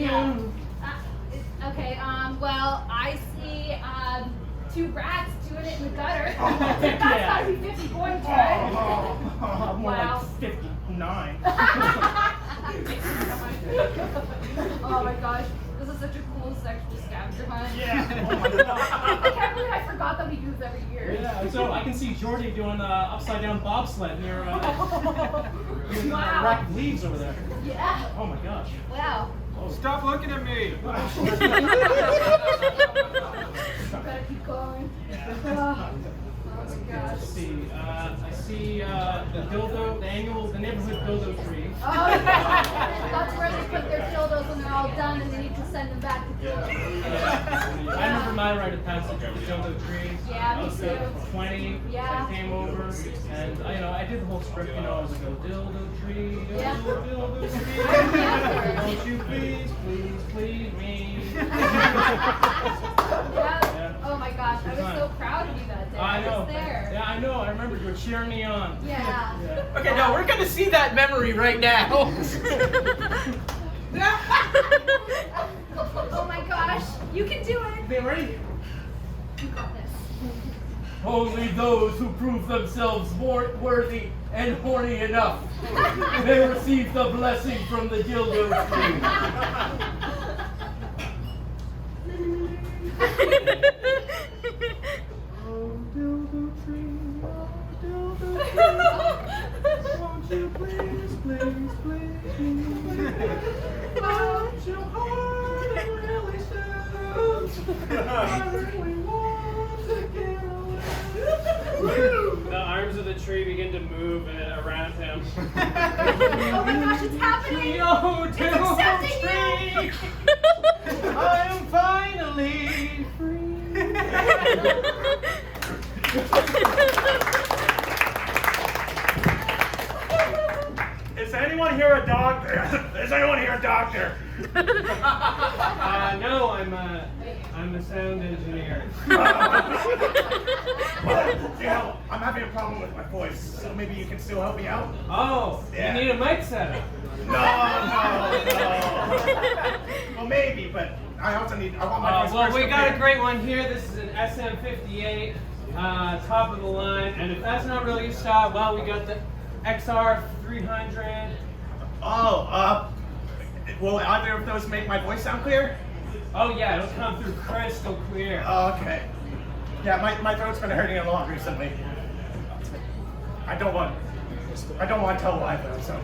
[SPEAKER 4] yeah. Okay, well, I see two rats doing it in the gutter. That's gotta be 50 points, right?
[SPEAKER 6] More
[SPEAKER 4] Wow.
[SPEAKER 6] like 59.
[SPEAKER 4] Oh my gosh, this is such a cool sexual scavenger hunt.
[SPEAKER 6] Yeah. Oh my god.
[SPEAKER 4] I can't believe I forgot that we do this every year.
[SPEAKER 8] Yeah, so I can see Jordy doing upside down bobsled near a
[SPEAKER 4] Wow.
[SPEAKER 8] rack of leaves over there.
[SPEAKER 4] Yeah.
[SPEAKER 8] Oh my gosh.
[SPEAKER 4] Wow.
[SPEAKER 1] Stop looking at me.
[SPEAKER 4] Better keep going. Oh my gosh.
[SPEAKER 8] Let's see. I see the neighborhood dildo tree.
[SPEAKER 4] Oh, yeah. That's where they put their dildos when they're all done and they need to send them back to dildo.
[SPEAKER 8] I remember my rite of passage at the dildo tree.
[SPEAKER 4] Yeah, me
[SPEAKER 8] I was
[SPEAKER 4] too.
[SPEAKER 8] 20.
[SPEAKER 4] Yeah.
[SPEAKER 8] I came over and I did the whole script. I was like, oh, dildo tree,
[SPEAKER 4] Yeah.
[SPEAKER 8] dildo tree. Won't you please me?
[SPEAKER 4] Yeah. Oh my gosh, I was so proud of you that day.
[SPEAKER 8] I know.
[SPEAKER 4] was there.
[SPEAKER 8] Yeah, I know. I remember you were cheering me on.
[SPEAKER 4] Yeah.
[SPEAKER 3] Okay, now we're gonna see that memory right now.
[SPEAKER 4] Oh my gosh, you can do it.
[SPEAKER 8] Okay, ready?
[SPEAKER 4] You got this.
[SPEAKER 3] Only those who prove themselves more worthy and horny enough may receive the blessing from the dildo tree.
[SPEAKER 8] Oh, dildo tree, oh, dildo tree. Won't you please me? Won't you heart and really soon? I really want to get away.
[SPEAKER 2] The arms of the tree begin to move around him.
[SPEAKER 4] Oh my gosh, it's happening.
[SPEAKER 8] Oh,
[SPEAKER 4] It's
[SPEAKER 8] dildo
[SPEAKER 4] accepting you.
[SPEAKER 8] tree, I am finally free.
[SPEAKER 6] Is anyone here a doctor? Is anyone here a doctor?
[SPEAKER 2] No, I'm a sound engineer.
[SPEAKER 6] Well, I'm having a problem with my voice, so maybe you can still help me out?
[SPEAKER 2] Oh,
[SPEAKER 6] Yeah.
[SPEAKER 2] you need a mic setup.
[SPEAKER 6] No. Well, maybe, but I want my voice
[SPEAKER 2] Well, we
[SPEAKER 6] crystal
[SPEAKER 2] got a
[SPEAKER 6] clear.
[SPEAKER 2] great one here. This is an SM58, top of the line. And if that's not really your style, well, we got the XR300.
[SPEAKER 6] Oh, will either of those make my voice sound clear?
[SPEAKER 2] Oh yeah, it'll come through crystal clear.
[SPEAKER 6] Oh, okay. Yeah, my throat's been hurting a lot recently. I don't want to tell why though, so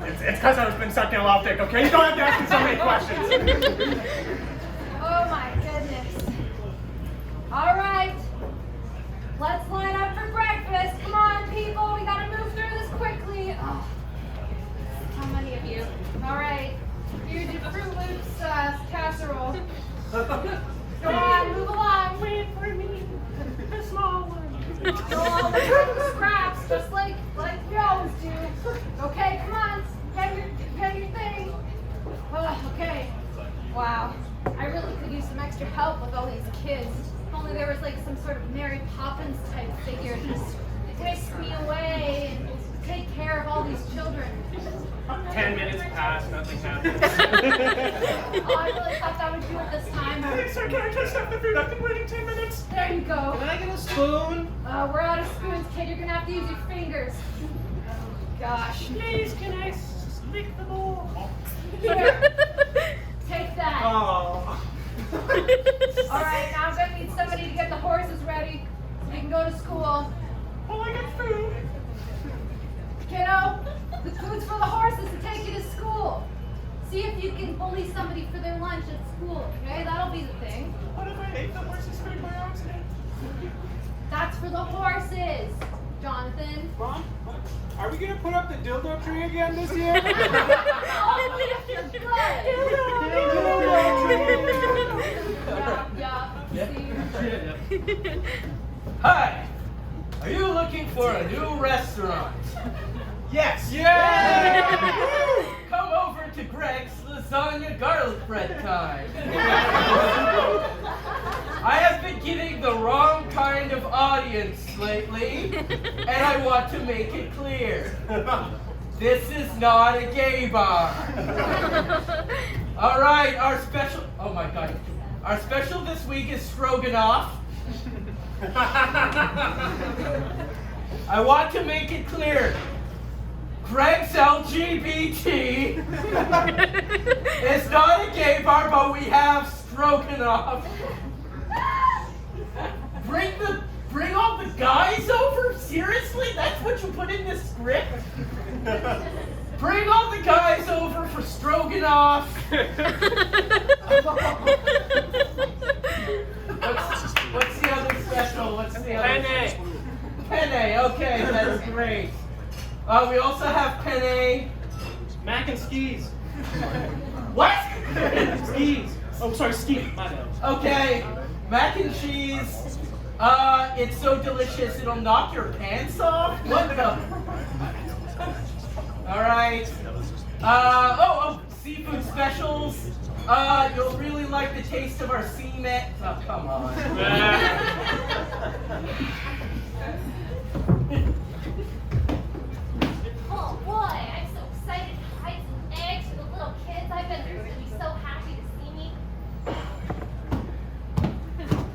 [SPEAKER 6] it's because I've been sucking a lot of dick, okay? You don't have to ask me so many questions.
[SPEAKER 4] Oh my goodness. All right. Let's line up for breakfast. Come on, people. We gotta move through this quickly. Oh, how many of you? All right. Here's your Fruit Loops casserole. Go on, move along.
[SPEAKER 5] Wait for me. The small one.
[SPEAKER 4] Go on, the scraps, just like we always do. Okay, come on. Get your thing. Oh, okay. Wow. I really could use some extra help with all these kids. If only there was like some sort of Mary Poppins type figure to just whisk me away and take care of all these children.
[SPEAKER 2] 10 minutes pass, nothing happens.
[SPEAKER 4] Oh, I really thought that would do it this time.
[SPEAKER 6] Sir, can I just have the food? I've been waiting 10 minutes.
[SPEAKER 4] There you go.
[SPEAKER 8] Can I get a spoon?
[SPEAKER 4] We're out of spoons, kid. You're gonna have to use your fingers. Gosh.
[SPEAKER 5] Please, can I lick the bowl?
[SPEAKER 4] Here. Take that.
[SPEAKER 6] Oh.
[SPEAKER 4] All right, now I'm gonna need somebody to get the horses ready so we can go to school.
[SPEAKER 6] Oh, I got food.
[SPEAKER 4] Kiddo, the food's for the horses to take you to school. See if you can bully somebody for their lunch at school, okay? That'll be the thing.
[SPEAKER 6] What if I ate the horse's food by accident?
[SPEAKER 4] That's for the horses, Jonathan.
[SPEAKER 1] Mom, are we gonna put up the dildo tree again this year?
[SPEAKER 4] Oh, you're good. Yeah.
[SPEAKER 3] Hi! Are you looking for a new restaurant?
[SPEAKER 6] Yes.
[SPEAKER 3] Yeah! Come over to Greg's Lasagna Garlic Bread time. I have been getting the wrong kind of audience lately, and I want to make it clear. This is not a gay bar. All right, our special, oh my God. Our special this week is stroganoff. I want to make it clear. Greg's LGBT is not a gay bar, but we have stroganoff. Bring all the guys over? Seriously? That's what you put in this script? Bring all the guys over for stroganoff. What's the other special? What's the other special? Penne. Okay, that's great. We also have penne.
[SPEAKER 8] Mac and skis.
[SPEAKER 3] What?
[SPEAKER 8] Skis. Oh, sorry, ski. My bad.
[SPEAKER 3] Okay, mac and cheese. It's so delicious it'll knock your pants off. What the? All right. Seafood specials. You'll really like the taste of our seamet. Oh, come on.
[SPEAKER 4] Oh boy, I'm so excited to hide some eggs for the little kids. I bet they're gonna be so happy to see me.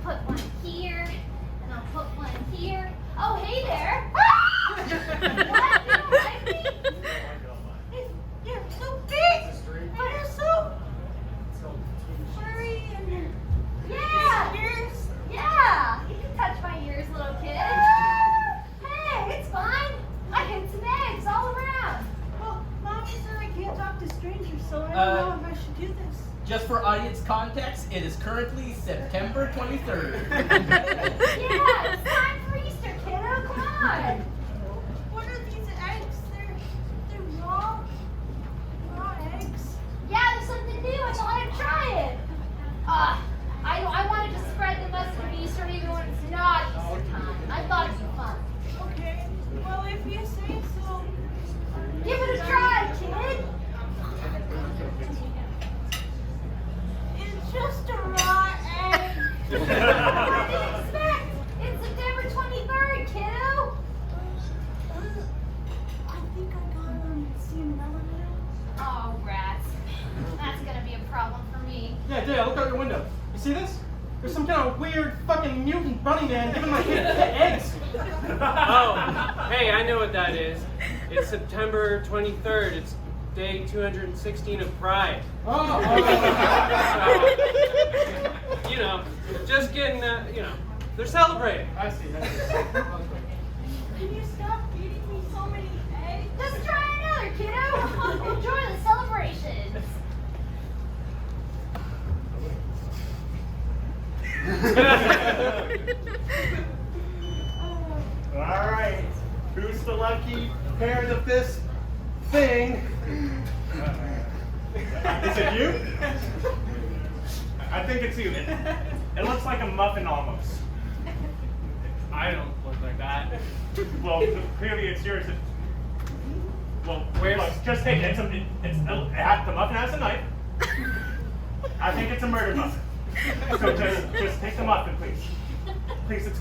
[SPEAKER 4] Put one here, and I'll put one here. Oh, hey there! What? You don't like me? You're so big, but you're so furry and yeah, ears. Yeah, you can touch my ears, little kid. Hey, it's fine. I hid some eggs all around.
[SPEAKER 7] Well, Mommy said I can't talk to strangers, so I don't know if I should do this.
[SPEAKER 3] Just for audience context, it is currently September 23rd.
[SPEAKER 4] Yeah, it's time for Easter, kiddo. Come on.
[SPEAKER 7] What are these eggs? They're raw eggs.
[SPEAKER 4] Yeah, there's something new. I want to try it. I wanted to spread the message of Easter even when it's not Easter time. I thought it'd be fun.
[SPEAKER 7] Okay. Well, if you say so.
[SPEAKER 4] Give it a try, kid.
[SPEAKER 7] It's just a raw egg.
[SPEAKER 4] What did you expect? It's September 23rd, kiddo.
[SPEAKER 7] I think I got seeing Melanson.
[SPEAKER 4] Oh, rats. That's gonna be a problem for me.
[SPEAKER 8] Yeah, Dale, look out your window. You see this? There's some kind of weird fucking mutant bunny man giving my kid eggs.
[SPEAKER 2] Oh, hey, I know what that is. It's September 23rd. It's day 216 of Pride.
[SPEAKER 8] Oh.
[SPEAKER 2] So, just getting, They're celebrating.
[SPEAKER 8] I see.
[SPEAKER 7] Can you stop feeding me so many eggs?
[SPEAKER 4] Let's try another, kiddo. Enjoy the celebration.
[SPEAKER 6] All right. Who's the lucky parent of this thing? Is it you? I think it's you. It looks like a muffin almost.
[SPEAKER 2] I don't look like that.
[SPEAKER 6] Well, clearly it's yours. Well,
[SPEAKER 2] Where's-
[SPEAKER 6] look, just take it. The muffin has a knife. I think it's a murder muffin. So just take the muffin, please. Please, it's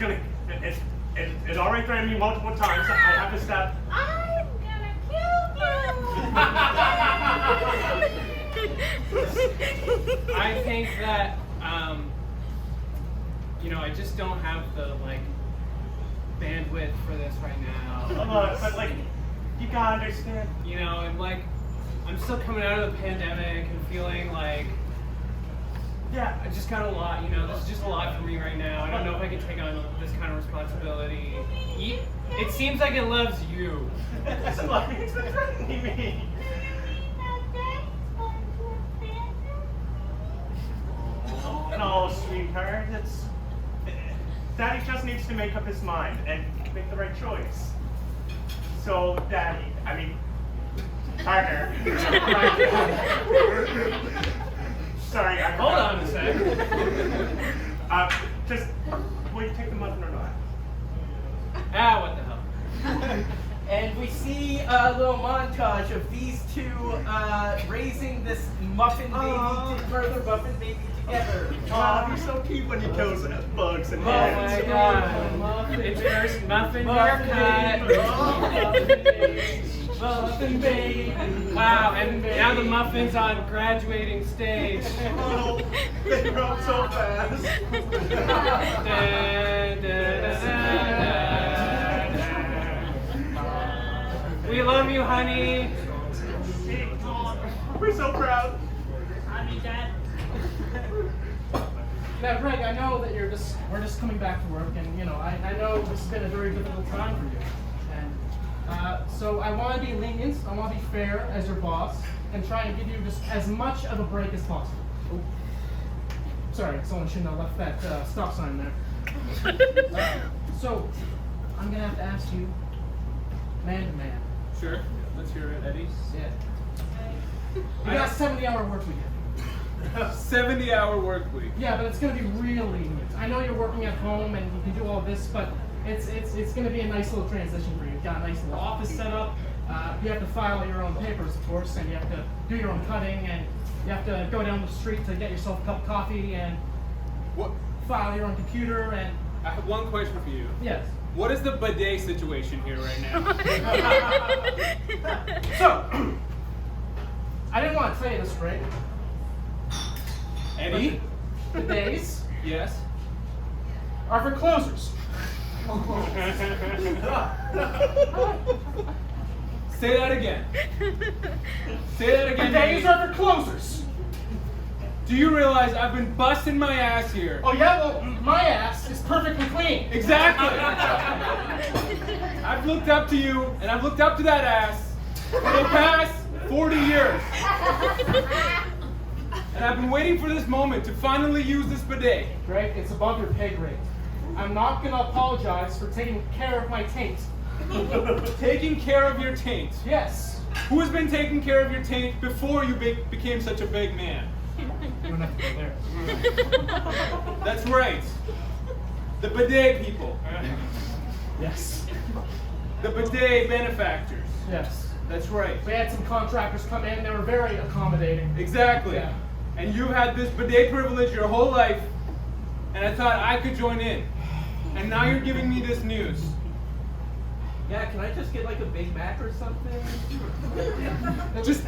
[SPEAKER 6] already threatened me multiple times. I have to stop.
[SPEAKER 7] I'm gonna kill you!
[SPEAKER 2] I think that, I just don't have the, bandwidth for this right now.
[SPEAKER 6] Look, but you gotta understand.
[SPEAKER 2] I'm still coming out of the pandemic and feeling I just got a lot, this is just a lot for me right now. I don't know if I can take on this kind of responsibility. It seems like it loves you.
[SPEAKER 6] It's been threatening me. No, sweetheart, Daddy just needs to make up his mind and make the right choice. So, partner. Sorry,
[SPEAKER 2] Hold on a sec.
[SPEAKER 6] Will you take the muffin or not?
[SPEAKER 2] What the hell?
[SPEAKER 3] And we see a little montage of these two raising this muffin baby, further muffin baby together.
[SPEAKER 6] Aw, he's so cute when he kills bugs and
[SPEAKER 2] Oh my god. It's first muffin haircut.
[SPEAKER 3] Muffin baby.
[SPEAKER 2] Wow, and now the muffin's on graduating stage.
[SPEAKER 6] Oh, they grow up so fast.
[SPEAKER 2] We love you, honey.
[SPEAKER 6] We're so proud.
[SPEAKER 7] I mean, Dad.
[SPEAKER 8] Now, Greg, I know that we're just coming back to work, and I know this has been a very difficult time for you, and so I want to be lenient, I want to be fair as your boss, and try and give you just as much of a break as possible. Oh. Sorry, someone shouldn't have left that stop sign there. So, I'm gonna have to ask you, man to man.
[SPEAKER 1] Sure. Let's hear it, Eddie.
[SPEAKER 8] Yeah. You got a 70-hour work week.
[SPEAKER 1] 70-hour work week.
[SPEAKER 8] Yeah, but it's going to be really lenient. I know you're working at home and you can do all this, but it's going to be a nice little transition for you. You've got a nice little office set up. You have to file your own papers, of course, and you have to do your own cutting, and you have to go down the street to get yourself a cup of coffee and
[SPEAKER 1] What?
[SPEAKER 8] file your own computer and
[SPEAKER 1] I have one question for you.
[SPEAKER 8] yes.
[SPEAKER 1] What is the bidet situation here right now?
[SPEAKER 8] So, I didn't want to tell you this straight.
[SPEAKER 1] Eddie?
[SPEAKER 8] The days
[SPEAKER 1] Yes.
[SPEAKER 8] are for closers.
[SPEAKER 1] Say that again. Say that
[SPEAKER 8] The
[SPEAKER 1] again.
[SPEAKER 8] days
[SPEAKER 1] Eddie.
[SPEAKER 8] are for closers.
[SPEAKER 1] Do you realize I've been busting my ass here?
[SPEAKER 8] Oh yeah, well, my ass is perfectly clean.
[SPEAKER 1] Exactly. I've looked up to you, and I've looked up to that ass for the past 40 years. And I've been waiting for this moment to finally use this bidet.
[SPEAKER 8] Greg, it's above your pay grade. I'm not gonna apologize for taking care of my taint.
[SPEAKER 1] Taking care of your taint.
[SPEAKER 8] Yes.
[SPEAKER 1] Who has been taking care of your taint before you became such a big man?
[SPEAKER 8] You don't have to go there.
[SPEAKER 1] That's right. The bidet people.
[SPEAKER 8] Yes.
[SPEAKER 1] The bidet benefactors.
[SPEAKER 8] Yes.
[SPEAKER 1] That's right.
[SPEAKER 8] We had some contractors come in, they were very accommodating.
[SPEAKER 1] Exactly.
[SPEAKER 8] Yeah.
[SPEAKER 1] And you had this bidet privilege your whole life, and I thought I could join in. And now you're giving me this news.
[SPEAKER 3] Yeah, can I just get like a Big Mac or something?
[SPEAKER 1] Just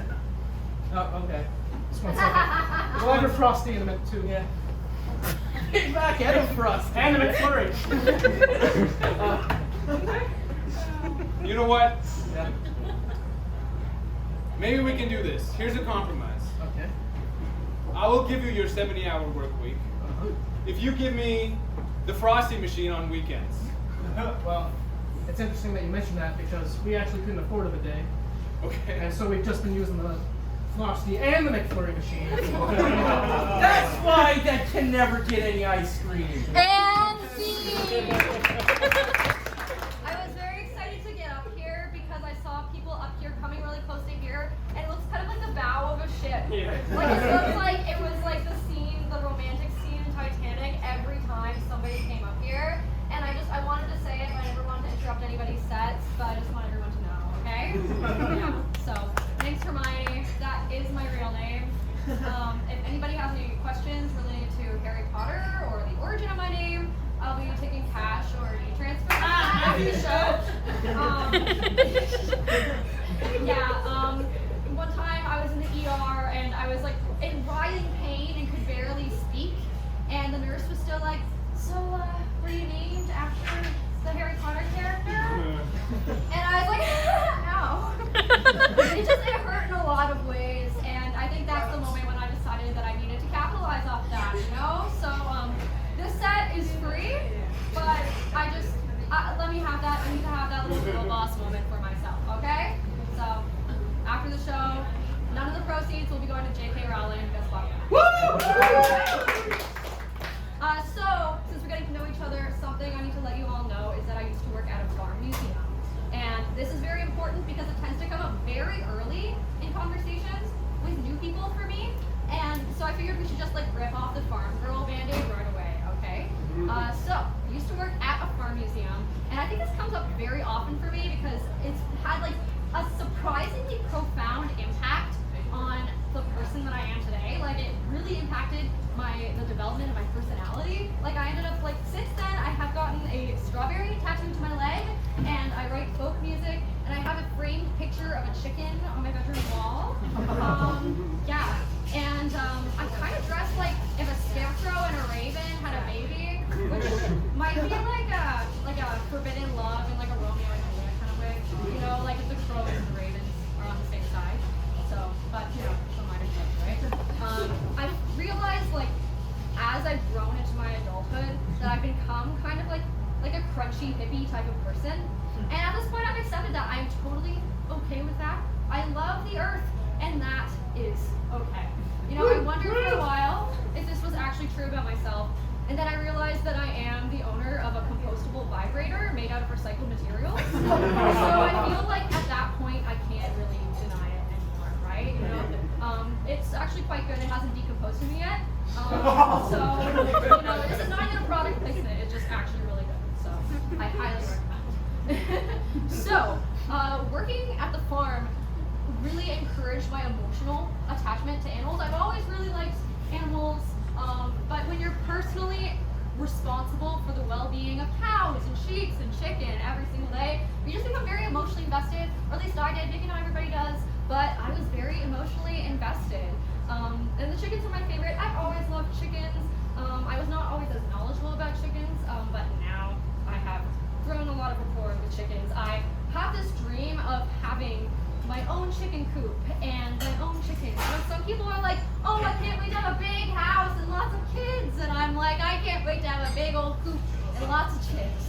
[SPEAKER 3] Oh, okay.
[SPEAKER 8] Just one second. We'll have your Frosty in a minute too.
[SPEAKER 3] Yeah. Big Mac and a Frosty.
[SPEAKER 8] And a McFlurry.
[SPEAKER 1] You know what?
[SPEAKER 3] Yeah.
[SPEAKER 1] Maybe we can do this. Here's a compromise.
[SPEAKER 8] Okay.
[SPEAKER 1] I will give you your 70-hour work week if you give me the Frosty machine on weekends.
[SPEAKER 8] Well, it's interesting that you mentioned that because we actually couldn't afford it a day.
[SPEAKER 1] Okay.
[SPEAKER 8] And so we've just been using the Frosty and the McFlurry machine.
[SPEAKER 3] That's why Dad can never get any ice cream.
[SPEAKER 4] And scene! I was very excited to get up here because I saw people up here coming really close to here, and it looks kind of like the bow of a ship. Like it looks like it was like the scene, the romantic scene in Titanic every time somebody came up here. And I wanted to say it, but I never wanted to interrupt anybody's sets, but I just want everyone to know, okay? Yeah. So, thanks Hermione. That is my real name. If anybody has any questions related to Harry Potter or the origin of my name, I'll be taking cash or e-transfer after the show. One time I was in the ER and I was like in writhing pain and could barely speak, and the nurse was still like, so were you named after the Harry Potter character? And I was like, ow. It hurt in a lot of ways, and I think that's the moment when I decided that I needed to capitalize off that, you know? So this set is free, but let me have that. I need to have that little girl boss moment for myself, okay? So after the show, none of the proceeds will be going to J.K. Rowling. Guess what? So, since we're getting to know each other, something I need to let you all know is that I used to work at a farm museum. And this is very important because it tends to come up very early in conversations with new people for me. And so I figured we should just like rip off the farm girl band-aid right away, okay? So, I used to work at a farm museum, and I think this comes up very often for me because it's had like a surprisingly profound impact on the person that I am today. Like it really impacted the development of my personality. Like I ended up since then I have gotten a strawberry tattooed to my leg, and I write folk music, and I have a framed picture of a chicken on my bedroom wall. I'm kind of dressed like if a scarecrow and a raven had a baby, which might be like a forbidden love in like a Romeo and Juliet kind of way. You know, like if the crow and the ravens are on the same side. So, but you know, some minor stuff, right? I've realized as I've grown into my adulthood that I've become kind of like a crunchy hippie type of person. And at this point I've accepted that. I'm totally okay with that. I love the earth, and that is okay. You know, I wondered for a while if this was actually true about myself, and then I realized that I am the owner of a compostable vibrator made out of recycled materials. So I feel like at that point I can't really deny it anymore, right? You know, it's actually quite good. It hasn't decomposed to me yet. This is not even a product placement. It's just actually really good. So I highly recommend. So, working at the farm really encouraged my emotional attachment to animals. I've always really liked animals, but when you're personally responsible for the well-being of cows and sheep and chicken every single day, you just become very emotionally invested, or at least I did. Maybe not everybody does, but I was very emotionally invested. And the chickens are my favorite. I've always loved chickens. I was not always as knowledgeable about chickens, but now I have grown a lot of rapport with chickens. I have this dream of having my own chicken coop and my own chickens. Some people are like, oh, I can't wait to have a big house and lots of kids. And I'm like, I can't wait to have a big old coop and lots of chicks.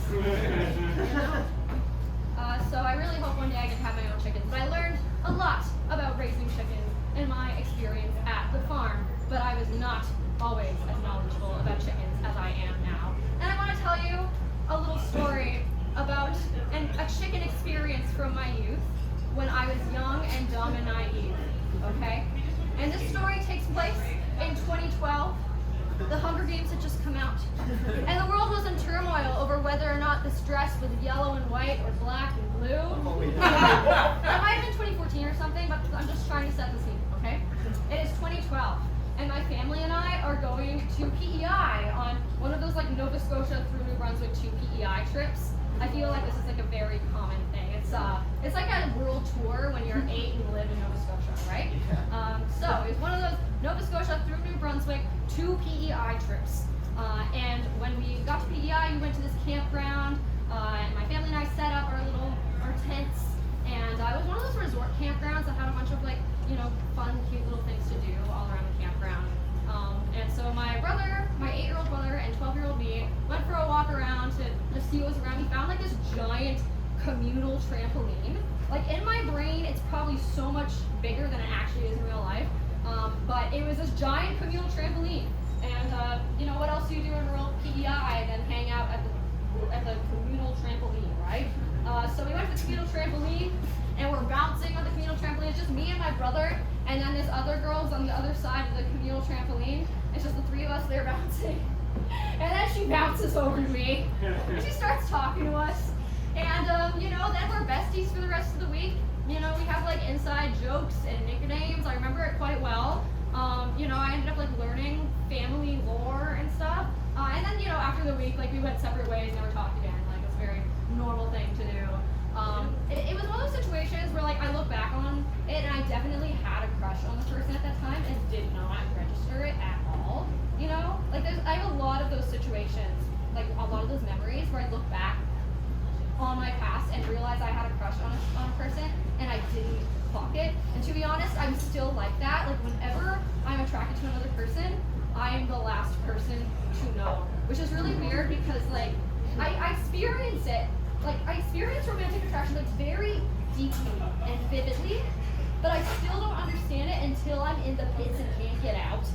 [SPEAKER 4] So I really hope one day I can have my own chickens. But I learned a lot about raising chickens in my experience at the farm. But I was not always as knowledgeable about chickens as I am now. And I want to tell you a little story about a chicken experience from my youth when I was young and dumb and naive, okay? And this story takes place in 2012. The Hunger Games had just come out. And the world was in turmoil over whether or not this dress was yellow and white or black and blue. It might have been 2014 or something, but I'm just trying to set the scene, okay? It is 2012. And my family and I are going to PEI on one of those Nova Scotia through New Brunswick to PEI trips. I feel like this is a very common thing. It's like a world tour when you're 8 and live in Nova Scotia, right? So it's one of those Nova Scotia through New Brunswick to PEI trips. And when we got to PEI, we went to this campground, and my family and I set up our tents. And it was one of those resort campgrounds that had a bunch of fun, cute little things to do all around the campground. And so my brother, my 8-year-old brother, and 12-year-old me went for a walk campground, we found like this giant communal trampoline. Like in my brain, it's probably so much bigger than it actually is in real life. But it was this giant communal trampoline. And you know, what else do you do in rural PEI than hang out at the communal trampoline, right? So we went to the communal trampoline, and we're bouncing on the communal trampoline. It's just me and my brother, and then this other girl's on the other side of the communal trampoline. It's just the three of us there bouncing. And then she bounces over to me, and she starts talking to us. And you know, then we're besties for the rest of the week. You know, we have like inside jokes and nicknames. I remember it quite well. You know, I ended up like learning family lore and stuff. And then, you know, after the week, like we went separate ways, never talked again. Like it's a very normal thing to do. It was one of those situations where like I look back on it and I definitely had a crush on the person at that time and did not register it at all. You know, like I have a lot of those situations, like a lot of those memories where I look back on my past and realize I had a crush on a person and I didn't clock it. And to be honest, I'm still like that. Like whenever I'm attracted to another person, I am the last person to know, which is really weird because like I experience it. Like I experience romantic attraction like very deeply and vividly, but I still don't understand it until I'm in the pits and can't get out,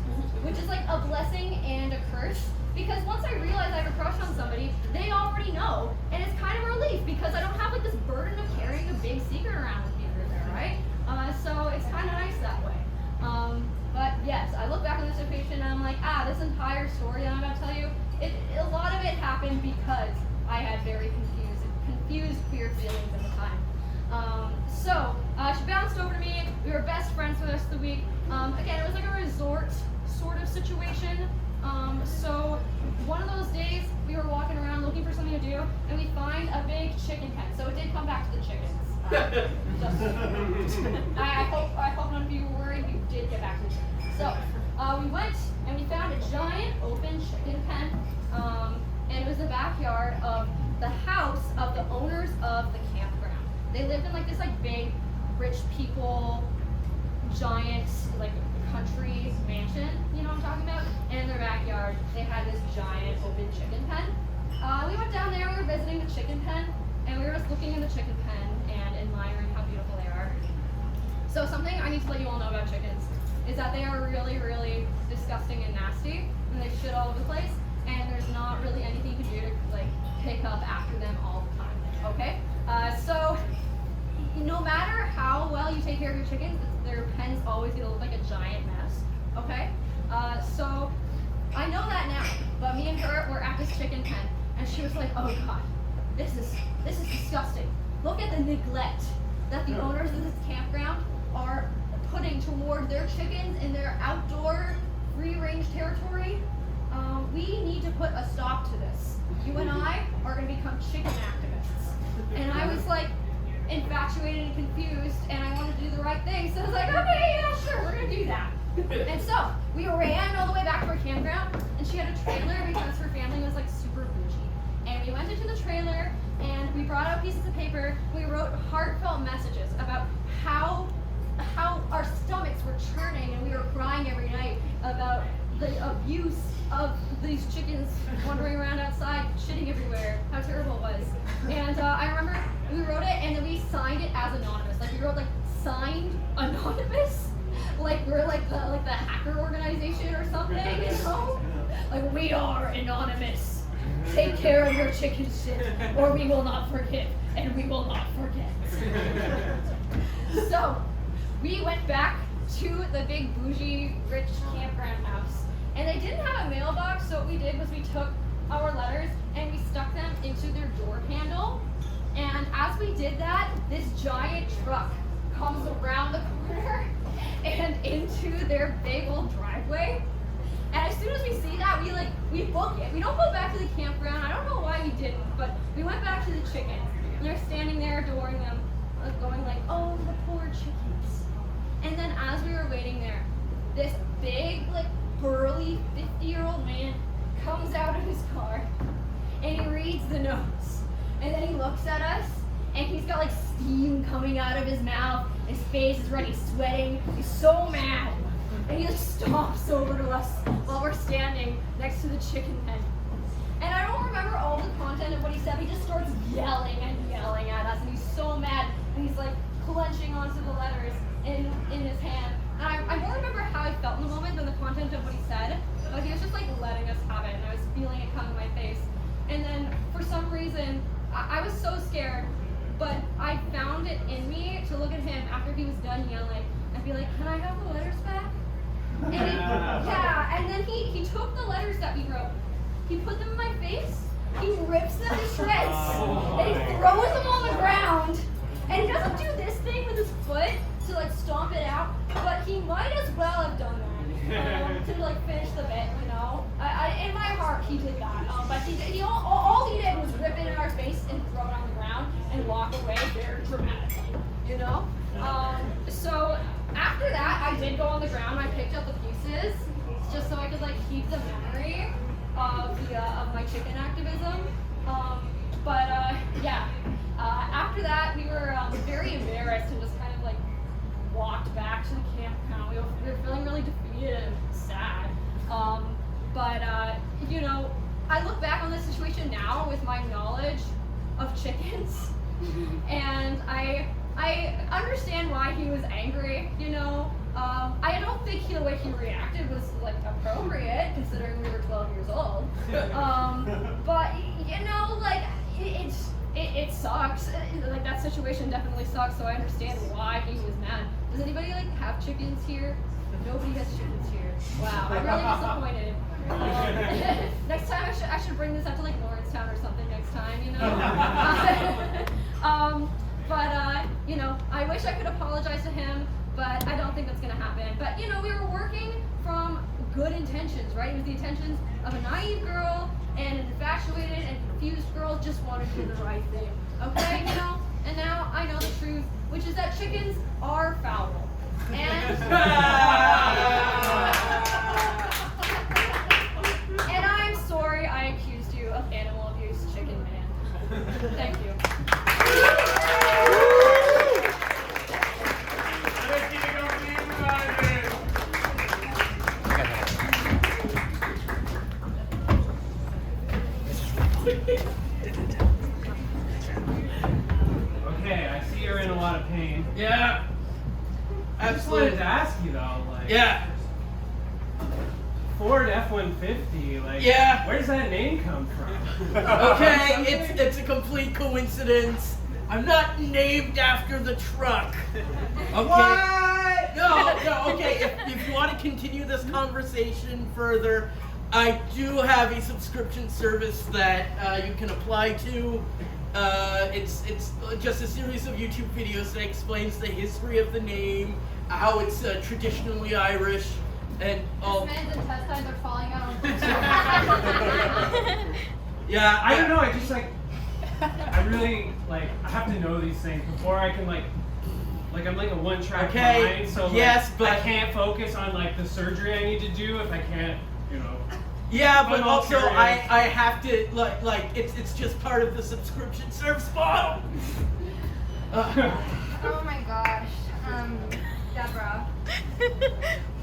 [SPEAKER 4] which is like a blessing and a curse. Because once I realize I have a crush on somebody, they already know, and it's kind of a relief because I don't have like this burden of carrying a big secret around with me through there, right? So it's kind of nice that way. But yes, I look back on this situation and I'm like, this entire story that I'm about to tell you, a lot of it happened because I had very confused queer feelings at the time. So she bounced over to me. We were best friends for the rest of the week. Again, it was like a resort sort of situation. So one of those days we were walking around looking for something to do, and we find a big chicken pen. So it did come back to the chickens. I hope none of you were worried. We did get back to the chickens. So we went and we found a giant open chicken pen, and it was the backyard of the house of the owners of the campground. They lived in like this like big, rich people, giant like country mansion, you know what I'm talking about? And in their backyard, they had this giant open chicken pen. We went down there, we were visiting the chicken pen, and we were just looking in the chicken pen and admiring how beautiful they are. So something I need to let you all know about chickens is that they are really, really disgusting and nasty, and they shit all over the place, and there's not really anything you can do to like pick up after them all the time, okay? So no matter how well you take care of your chickens, their pen's always gonna look like a giant mess, okay? So I know that now, but me and her were at this chicken pen, and she was like, oh God, this is disgusting. Look at the neglect that the owners of this campground are putting toward their chickens in their outdoor free-range territory. We need to put a stop to this. You and I are gonna become chicken activists. And I was like, infatuated and confused, and I wanted to do the right thing, so I was like, okay, yeah, sure, we're gonna do that. And so we ran all the way back to our campground, and she had a trailer because her family was like super bougie. And we went into the trailer, and we brought out pieces of paper. We wrote heartfelt messages about how our stomachs were churning, and we were crying every night about the abuse of these chickens wandering around outside, shitting everywhere, how terrible it was. And I remember we wrote it and then we signed it as anonymous. Like we wrote like signed anonymous, like we're like the hacker organization or something, you know? Like we are anonymous. Take care of your chicken shit, or we will not forgive, and we will not forget. So we went back to the big bougie rich campground house. And they didn't have a mailbox, so what we did was we took our letters and we stuck them into their door handle. And as we did that, this giant truck comes around the corner and into their big old driveway. And as soon as we see that, we book it. We don't go back to the campground. I don't know why we didn't, but we went back to the chickens. And they're standing there adoring them, going like, oh, the poor chickens. And then as we were waiting there, this big, burly 50-year-old man comes out of his car and he reads the notes, and then he looks at us and he's got steam coming out of his mouth, his face is red, he's sweating, he's so mad, and he stomps over to us while we're standing next to the chicken pen. And I don't remember remember all the content of what he said. He just starts yelling at us, and he's so mad, and he's like clenching onto the letters in his hand. And I won't remember how I felt in the moment than the content of what he said, but he was just like letting us have it, and I was feeling it come in my face. And then for some reason, I was so scared, but I found it in me to look at him after he was done yelling and be like, can I have the letters back? And and then he took the letters that we wrote, he put them in my face, he rips them to shreds, and he throws them on the ground. And he doesn't do this thing with his foot to like stomp it out, but he might as well have done that to like finish the bit, you know. In my heart, he did that, but all he did was rip it in our face and throw it on the ground and walk away very dramatically, you know. So after that, I did go on the ground. I picked up the pieces just so I could like keep the memory of my chicken activism. After that, we were very embarrassed and just kind of like walked back to the campground. We were feeling really defeated and sad. You know, I look back on this situation now with my knowledge of chickens, and I understand why he was angry, you know. I don't think the way he reacted was like appropriate considering we were 12 years old. But you know, like it sucks. Like that situation definitely sucks. So I understand why he was mad. Does anybody like have chickens here? Nobody has chickens here. Wow, I'm really disappointed. Next time I should bring this out to like Lawrencetown or something next time, you know. You know, I wish I could apologize to him, but I don't think that's gonna happen. But you know, we were working from good intentions, right? It was the intentions of a naive girl and an infatuated and confused girl just wanted to do the right thing. Okay, you know? And now I know the truth, which is that chickens are foul. And I'm sorry I accused you of animal abuse, chicken man. Thank you.
[SPEAKER 2] Okay, I see you're in a lot of pain.
[SPEAKER 3] Yeah.
[SPEAKER 2] I just wanted to ask you though, like.
[SPEAKER 3] Yeah.
[SPEAKER 2] Ford F-150, like.
[SPEAKER 3] Yeah.
[SPEAKER 2] Where does that name come from?
[SPEAKER 3] Okay, it's a complete coincidence. I'm not named after the truck. Okay.
[SPEAKER 2] What?
[SPEAKER 3] No, okay, if you want to continue this conversation further, I do have a subscription service that you can apply to. It's just a series of YouTube videos that explains the history of the name, how it's traditionally Irish, and all.
[SPEAKER 4] This man's intestines are falling out.
[SPEAKER 3] Yeah,
[SPEAKER 2] I don't know, I just like, I really, like, I have to know these things before I can, like I'm like a one-track mind, so
[SPEAKER 3] yes,
[SPEAKER 2] like,
[SPEAKER 3] but
[SPEAKER 2] I can't focus on like the surgery I need to do if I can't, you know.
[SPEAKER 3] Yeah, but
[SPEAKER 2] I'm
[SPEAKER 3] also
[SPEAKER 2] curious.
[SPEAKER 3] I have to like it's just part of the subscription service model.
[SPEAKER 4] Oh my gosh. Deborah,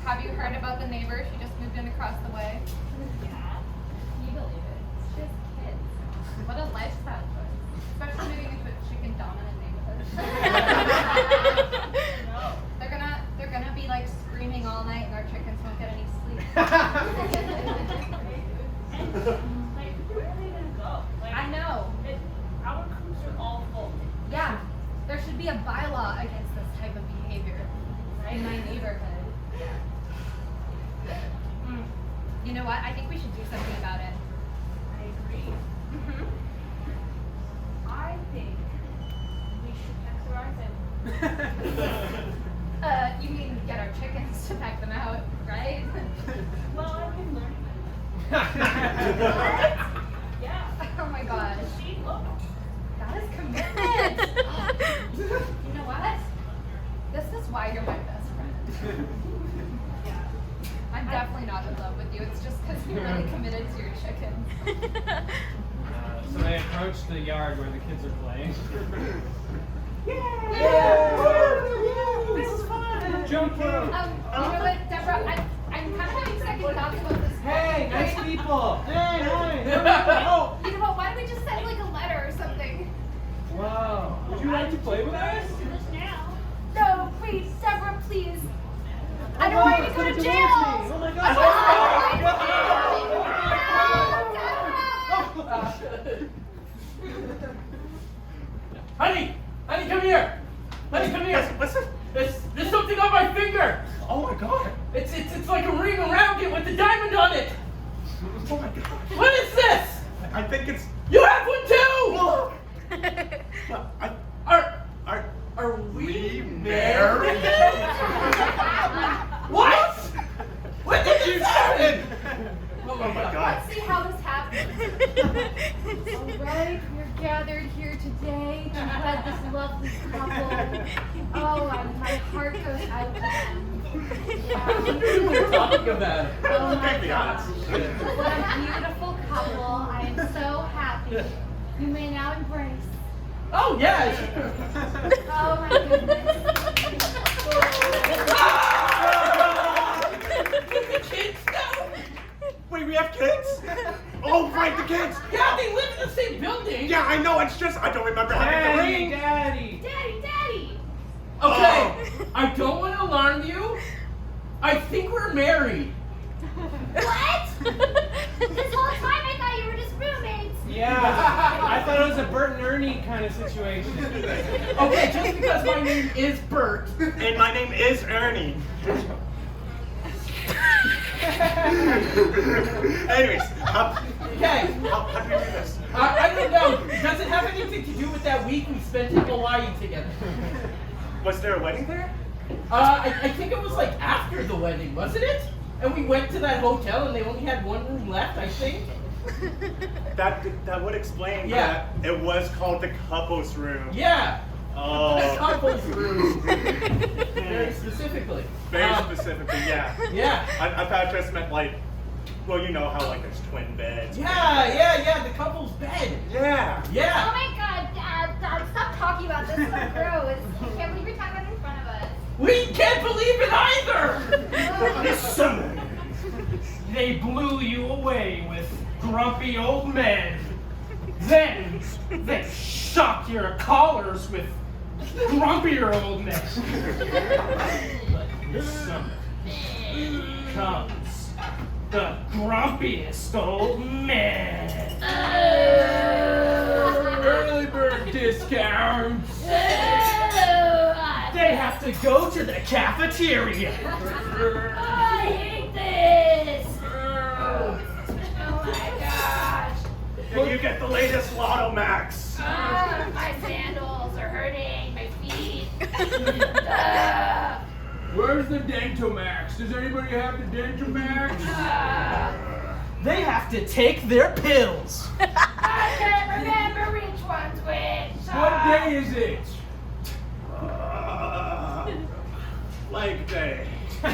[SPEAKER 4] have you heard about the neighbor? She just moved in across the way. Yeah. Can you believe it? It's just kids. What a lifestyle choice. Especially moving into a chicken dominant neighborhood. No. They're gonna be like screaming all night and our chickens won't get any sleep.
[SPEAKER 7] Like, where are they gonna go? Like,
[SPEAKER 4] I know.
[SPEAKER 7] Our coops are all full.
[SPEAKER 4] Yeah. There should be a bylaw against this type of behavior in my neighborhood. You know what? I think we should do something about it.
[SPEAKER 7] I agree. I think we should exercise and
[SPEAKER 4] You mean get our chickens to pack them out, right?
[SPEAKER 7] well, I've been learning.
[SPEAKER 4] What?
[SPEAKER 7] Yeah.
[SPEAKER 4] Oh my gosh.
[SPEAKER 7] See, look.
[SPEAKER 4] That is commitment. You know what? This is why you're my best friend.
[SPEAKER 7] Yeah.
[SPEAKER 4] I'm definitely not in love with you. It's just because you're really committed to your chickens.
[SPEAKER 2] So they approach the yard where the kids are playing.
[SPEAKER 4] This is fun.
[SPEAKER 2] Jump rope.
[SPEAKER 4] You know what, Deborah? I'm kind of having second thoughts about this.
[SPEAKER 2] Hey, nice people. Hey, hi.
[SPEAKER 4] You know about we just send like a letter or something?
[SPEAKER 1] Wow. Would you like to play with us?
[SPEAKER 7] This now.
[SPEAKER 4] No, please, Deborah, please. I don't want you to go to jail.
[SPEAKER 8] Oh my
[SPEAKER 4] I
[SPEAKER 8] God.
[SPEAKER 4] don't want you to go to jail.
[SPEAKER 3] Honey, come here. Honey, come here.
[SPEAKER 6] What's it?
[SPEAKER 3] There's something on my finger.
[SPEAKER 6] Oh my God.
[SPEAKER 3] It's like a ring around it with a diamond on it.
[SPEAKER 6] Oh my God.
[SPEAKER 3] What is this?
[SPEAKER 6] I think it's.
[SPEAKER 3] You have one too.
[SPEAKER 6] Well,
[SPEAKER 3] Are we
[SPEAKER 6] we
[SPEAKER 3] married?
[SPEAKER 6] married?
[SPEAKER 3] What? When did you happen?
[SPEAKER 6] Oh my God.
[SPEAKER 4] Let's see how this happens. All right, we're gathered here today to wed this lovely couple. Oh, and my heart goes out to them. Yeah.
[SPEAKER 3] We're talking about it.
[SPEAKER 4] Oh my
[SPEAKER 6] Be
[SPEAKER 4] gosh.
[SPEAKER 6] honest.
[SPEAKER 4] What a beautiful couple. I am so happy. You may now embrace.
[SPEAKER 3] Oh yes.
[SPEAKER 4] Oh my goodness.
[SPEAKER 3] The kids now?
[SPEAKER 6] Wait, we have kids? Oh, right, the kids.
[SPEAKER 3] Yeah, they live in the same building.
[SPEAKER 6] Yeah, I know. It's just I don't remember having the ring.
[SPEAKER 1] Daddy.
[SPEAKER 4] Daddy.
[SPEAKER 3] Okay, I don't want to alarm you. I think we're married.
[SPEAKER 4] What? This whole time I thought you were just roommates.
[SPEAKER 1] Yeah. I thought it was a Bert and Ernie kind of situation.
[SPEAKER 3] Okay, just because my name is Bert.
[SPEAKER 6] And my name is Ernie. Anyways,
[SPEAKER 3] Okay,
[SPEAKER 6] how do we do this?
[SPEAKER 3] I don't know. Does it have anything to do with that week we spent in Hawaii together?
[SPEAKER 6] Was there a wedding there?
[SPEAKER 3] I think it was like after the wedding, wasn't it? And we went to that hotel and they only had one room left, I think.
[SPEAKER 6] That would explain
[SPEAKER 3] Yeah.
[SPEAKER 6] that it was called the couple's room.
[SPEAKER 3] Yeah, the
[SPEAKER 6] Oh.
[SPEAKER 3] couple's room. Very specifically.
[SPEAKER 6] Very specifically, yeah.
[SPEAKER 3] Yeah.
[SPEAKER 6] I thought it just meant like, well, you know how like there's twin beds.
[SPEAKER 3] Yeah, the couple's bed.
[SPEAKER 6] Yeah.
[SPEAKER 4] Oh
[SPEAKER 3] Yeah.
[SPEAKER 4] my god, Dad, stop talking about this. It's so gross. I can't believe you're talking about it in front of us.
[SPEAKER 3] We can't believe it either.
[SPEAKER 6] Listen.
[SPEAKER 2] They blew you away with grumpy old men. Then they shocked your collars with grumpier old men. But this summer comes the grumpiest old man.
[SPEAKER 1] Early bird discounts.
[SPEAKER 2] They have to go to the cafeteria.
[SPEAKER 4] I hate this. Oh my gosh.
[SPEAKER 6] And you get the latest Lotto Max.
[SPEAKER 4] My sandals are hurting. My feet.
[SPEAKER 1] Where's the Dentomax? Does anybody have the Dentomax?
[SPEAKER 2] They have to take their pills.
[SPEAKER 4] I can't remember which one's which.
[SPEAKER 1] What day is it?
[SPEAKER 6] Leg day.
[SPEAKER 4] Oh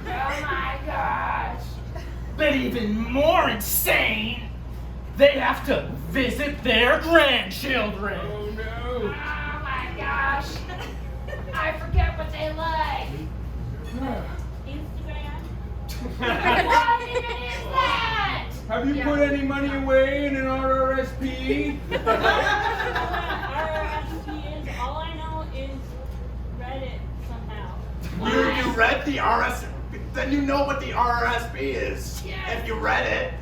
[SPEAKER 4] my gosh.
[SPEAKER 2] But even more insane, they have to visit their grandchildren.
[SPEAKER 1] Oh no.
[SPEAKER 4] Oh my gosh. I forget what they like.
[SPEAKER 7] Instagram.
[SPEAKER 4] What even is that?
[SPEAKER 1] Have you put any money away in an RRSP?
[SPEAKER 7] RRSP is, all I know is Reddit somehow.
[SPEAKER 6] You read the RS, then you know what the RRSP is.
[SPEAKER 4] Yes.
[SPEAKER 6] If you read it.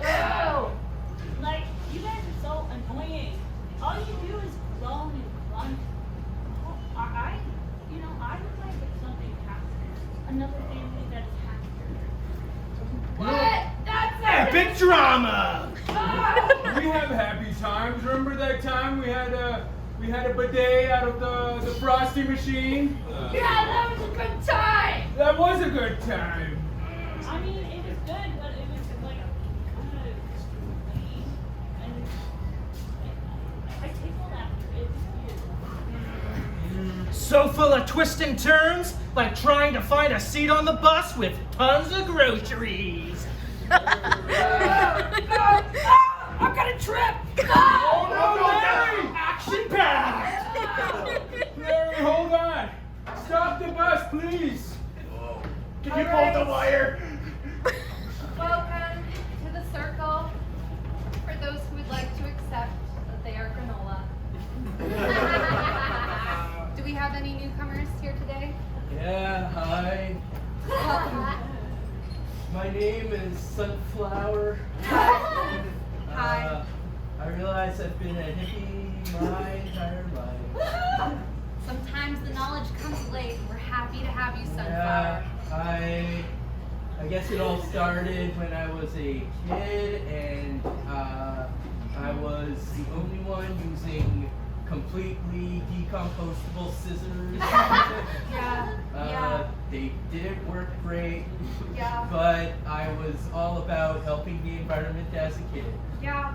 [SPEAKER 4] Oh.
[SPEAKER 7] Like, you guys are so annoying. All you do is groan and grunt. I would like if something happened. Another family that is happier.
[SPEAKER 4] What? That's
[SPEAKER 2] Epic drama.
[SPEAKER 4] Oh.
[SPEAKER 1] We have happy times. Remember that time we had a bidet out of the frosty machine?
[SPEAKER 4] Yeah, that was a good time.
[SPEAKER 1] That was a good time.
[SPEAKER 7] I mean, it was good, but it was like kind of lame. And I tickled after it. It's weird.
[SPEAKER 2] So full of twists and turns, like trying to find a seat on the bus with tons of groceries.
[SPEAKER 4] I'm gonna trip.
[SPEAKER 1] Oh no, Larry!
[SPEAKER 2] Action packed.
[SPEAKER 1] Larry, hold on. Stop the bus, please.
[SPEAKER 6] Can you pull the wire?
[SPEAKER 4] Well,
[SPEAKER 3] name is Sunflower.
[SPEAKER 4] Hi.
[SPEAKER 3] I realize I've been a hippie my entire life.
[SPEAKER 4] Sometimes the knowledge comes late. We're happy to have you,
[SPEAKER 3] Yeah,
[SPEAKER 4] Sunflower.
[SPEAKER 3] I guess it all started when I was a kid, and I was the only one using completely decompostable scissors.
[SPEAKER 4] Yeah.
[SPEAKER 3] They didn't work great,
[SPEAKER 4] Yeah.
[SPEAKER 3] but I was all about helping the environment as a kid.
[SPEAKER 4] Yeah,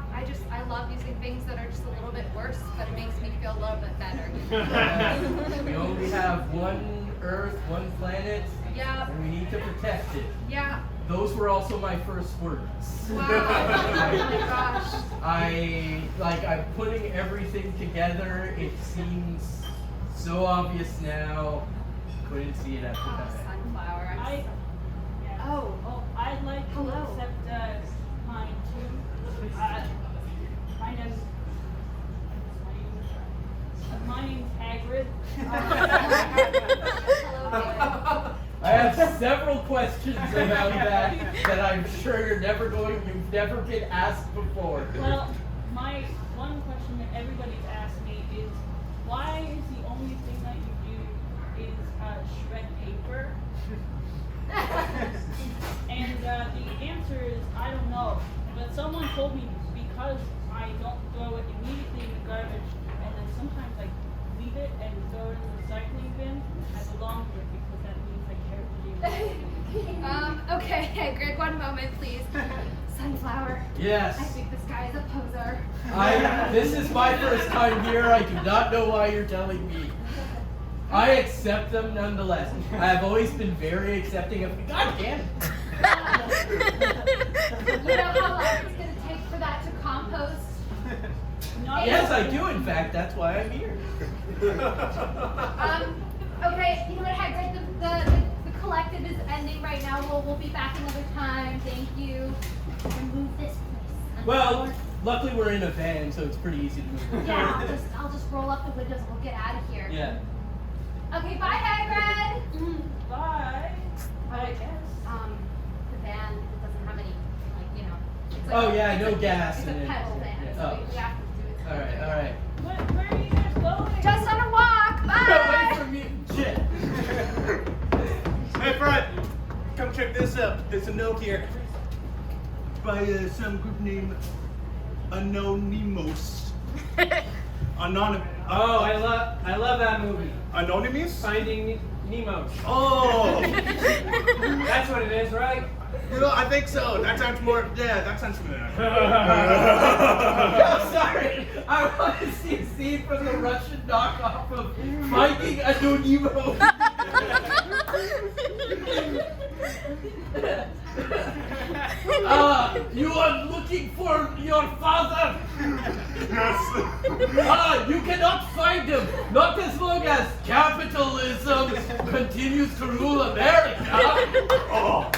[SPEAKER 4] I love using things that are just a little bit worse, but it makes me feel a little bit better.
[SPEAKER 3] We only have one Earth, one planet,
[SPEAKER 4] Yeah.
[SPEAKER 3] and we need to protect it.
[SPEAKER 4] Yeah.
[SPEAKER 3] Those were also my first words.
[SPEAKER 4] Wow. Oh my gosh.
[SPEAKER 3] I'm putting everything together. It seems so obvious now. Couldn't see it at the
[SPEAKER 4] Oh,
[SPEAKER 3] time.
[SPEAKER 4] Sunflower.
[SPEAKER 7] Oh, I'd like to
[SPEAKER 4] Hello.
[SPEAKER 7] accept mine too. My name's Hagrid.
[SPEAKER 4] Hello there.
[SPEAKER 3] I have several questions about that I'm sure you've never been asked before.
[SPEAKER 7] Well, my one question that everybody's asked me is, why is the only thing that you do is shred paper? And the answer is, I don't know. But someone told me because I don't throw it immediately in the garbage, and then sometimes I leave it and throw it in the recycling bin, I belong to it because that means I care for you.
[SPEAKER 4] Okay, Hagrid, one moment, please. Sunflower.
[SPEAKER 3] Yes.
[SPEAKER 4] I think this guy is a poser.
[SPEAKER 3] This is my first time here. I do not know why you're telling me. I accept them nonetheless. I have always been very accepting of. God damn it.
[SPEAKER 4] You know how long it's going to take for that to compost?
[SPEAKER 3] Yes, I do. In fact, that's why I'm here.
[SPEAKER 4] Okay, you know what, Hagrid, the collective is ending right now. We'll be back another time. Thank you. Remove this, please.
[SPEAKER 3] Well, luckily we're in a van, so it's pretty easy to move.
[SPEAKER 4] Yeah, I'll just roll up the windows and we'll get out of here.
[SPEAKER 3] Yeah.
[SPEAKER 4] Okay, bye, Hagrid.
[SPEAKER 7] Bye. I guess.
[SPEAKER 4] The van doesn't have any, it's like
[SPEAKER 3] Oh yeah, no gas
[SPEAKER 4] It's
[SPEAKER 3] in
[SPEAKER 4] a
[SPEAKER 3] it.
[SPEAKER 4] pedal van,
[SPEAKER 3] Yeah.
[SPEAKER 4] so
[SPEAKER 3] Oh.
[SPEAKER 4] we have to do it.
[SPEAKER 3] All right.
[SPEAKER 7] Where are you guys going?
[SPEAKER 4] Just on a walk. Bye.
[SPEAKER 3] Away from you, shit.
[SPEAKER 6] Hey, Fred, come check this out. There's a note here by some group named Anonymous. Anonymous.
[SPEAKER 1] Oh, I love that movie.
[SPEAKER 6] Anonymous?
[SPEAKER 1] Finding Nemo.
[SPEAKER 6] Oh,
[SPEAKER 1] That's what it is, right?
[SPEAKER 6] you know, I think so. That sounds more. Yeah, that sounds familiar.
[SPEAKER 3] I'm sorry. I want to see a scene from the Russian knockoff of Finding a Nemo. You are looking for your father.
[SPEAKER 6] Yes.
[SPEAKER 3] You cannot find him. Not as long as capitalism continues to rule America.
[SPEAKER 6] Oh,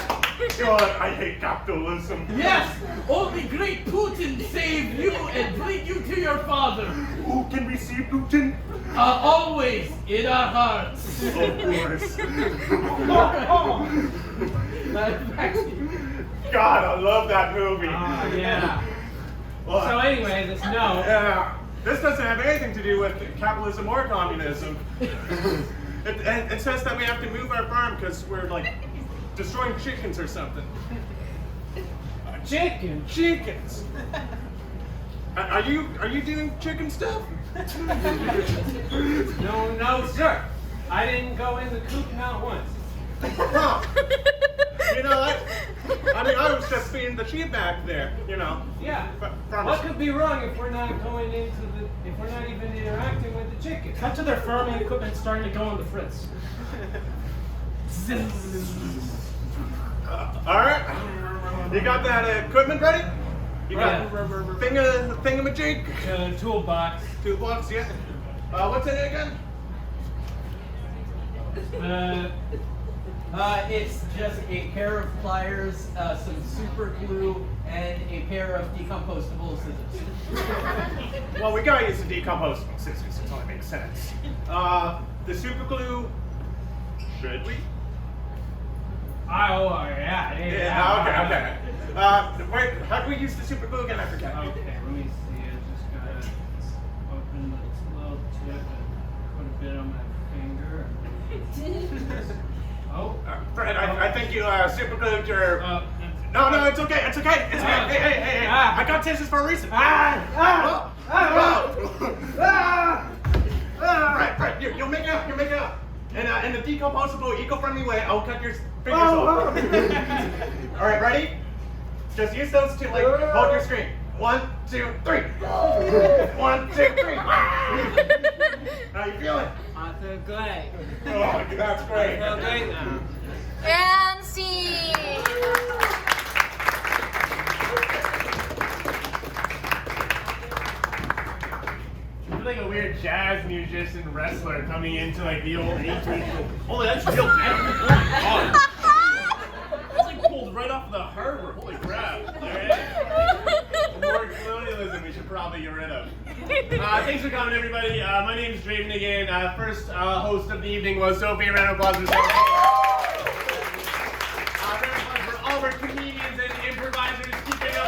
[SPEAKER 6] God, I hate capitalism.
[SPEAKER 3] Yes, only great Putin save you and bring you to your father.
[SPEAKER 6] Oh, can we see Putin?
[SPEAKER 3] Always in our hearts.
[SPEAKER 6] Of course. God, I love that movie.
[SPEAKER 1] Yeah.
[SPEAKER 6] Well,
[SPEAKER 1] So anyway, this note.
[SPEAKER 6] yeah, this doesn't have anything to do with capitalism or communism. It says that we have to move our farm because we're like destroying chickens or something. Chickens. Are you doing chicken stuff?
[SPEAKER 1] No, sir. I didn't go in the coop not once.
[SPEAKER 6] Huh. You know what? I mean, I was just being the sheep back there. You know.
[SPEAKER 1] Yeah.
[SPEAKER 6] Farmers.
[SPEAKER 1] What could be wrong if we're not going if we're not even interacting with the chickens?
[SPEAKER 8] Cut to their farming equipment starting to go on the fritz.
[SPEAKER 6] All right. You got that equipment ready? You got thingamajig?
[SPEAKER 1] Toolbox.
[SPEAKER 6] Toolbox, yeah. What's in it again?
[SPEAKER 3] It's just a pair of pliers, some super glue, and a pair of decompostable scissors.
[SPEAKER 6] Well, we gotta use the decomposable scissors. It only makes sense. The super glue. Should we?
[SPEAKER 2] Yeah.
[SPEAKER 6] Okay. How do we use the super glue again? I forget.
[SPEAKER 2] Okay, let me see. I just gotta open this little tip and put a bit on my finger. Oh.
[SPEAKER 6] Fred, I think you super glued your. No, it's okay. It's okay. Hey. I got tissues for a reason. Fred, you'll make it up. In a decomposable, eco-friendly way, I'll cut your fingers off. All right, ready? Just use those two, hold your screen. 1, 2, 3. 1, 2, 3. How you feeling?
[SPEAKER 2] I feel great.
[SPEAKER 6] Oh, that's great.
[SPEAKER 2] I feel great now.
[SPEAKER 4] And scene.
[SPEAKER 6] You're like a weird jazz musician wrestler coming into like the old 18. Holy, that's real metal. Holy God. That's like pulled right off the hardware. Holy crap. Alright. More colonialism we should probably get rid of. Thanks for coming, everybody. My name's Draven again. First host of the evening was Sophie. Round of applause for Sophie. Round of applause for all of our comedians and improvisers keeping up.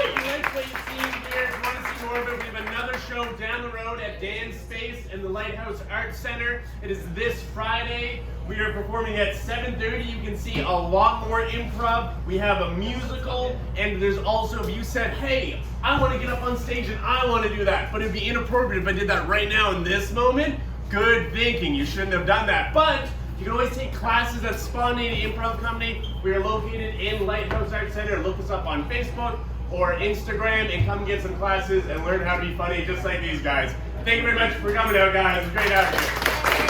[SPEAKER 6] If you like what you've seen here, if you want to see more of it, we have another show down the road at Dan's Space in the Lighthouse Arts Center. It is this Friday. We are performing at 7:30. You can see a lot more improv. We have a musical, and there's also, if you said, hey, I want to get up on stage and I want to do that, but it'd be inappropriate if I did that right now in this moment, good thinking. You shouldn't have done that. But you can always take classes at Spontaneity Improv Company. We are located in Lighthouse Arts Center. Look us up on Facebook or Instagram and come get some classes and learn how to be funny just like these guys. Thank you very much for coming out, guys. It was great having you.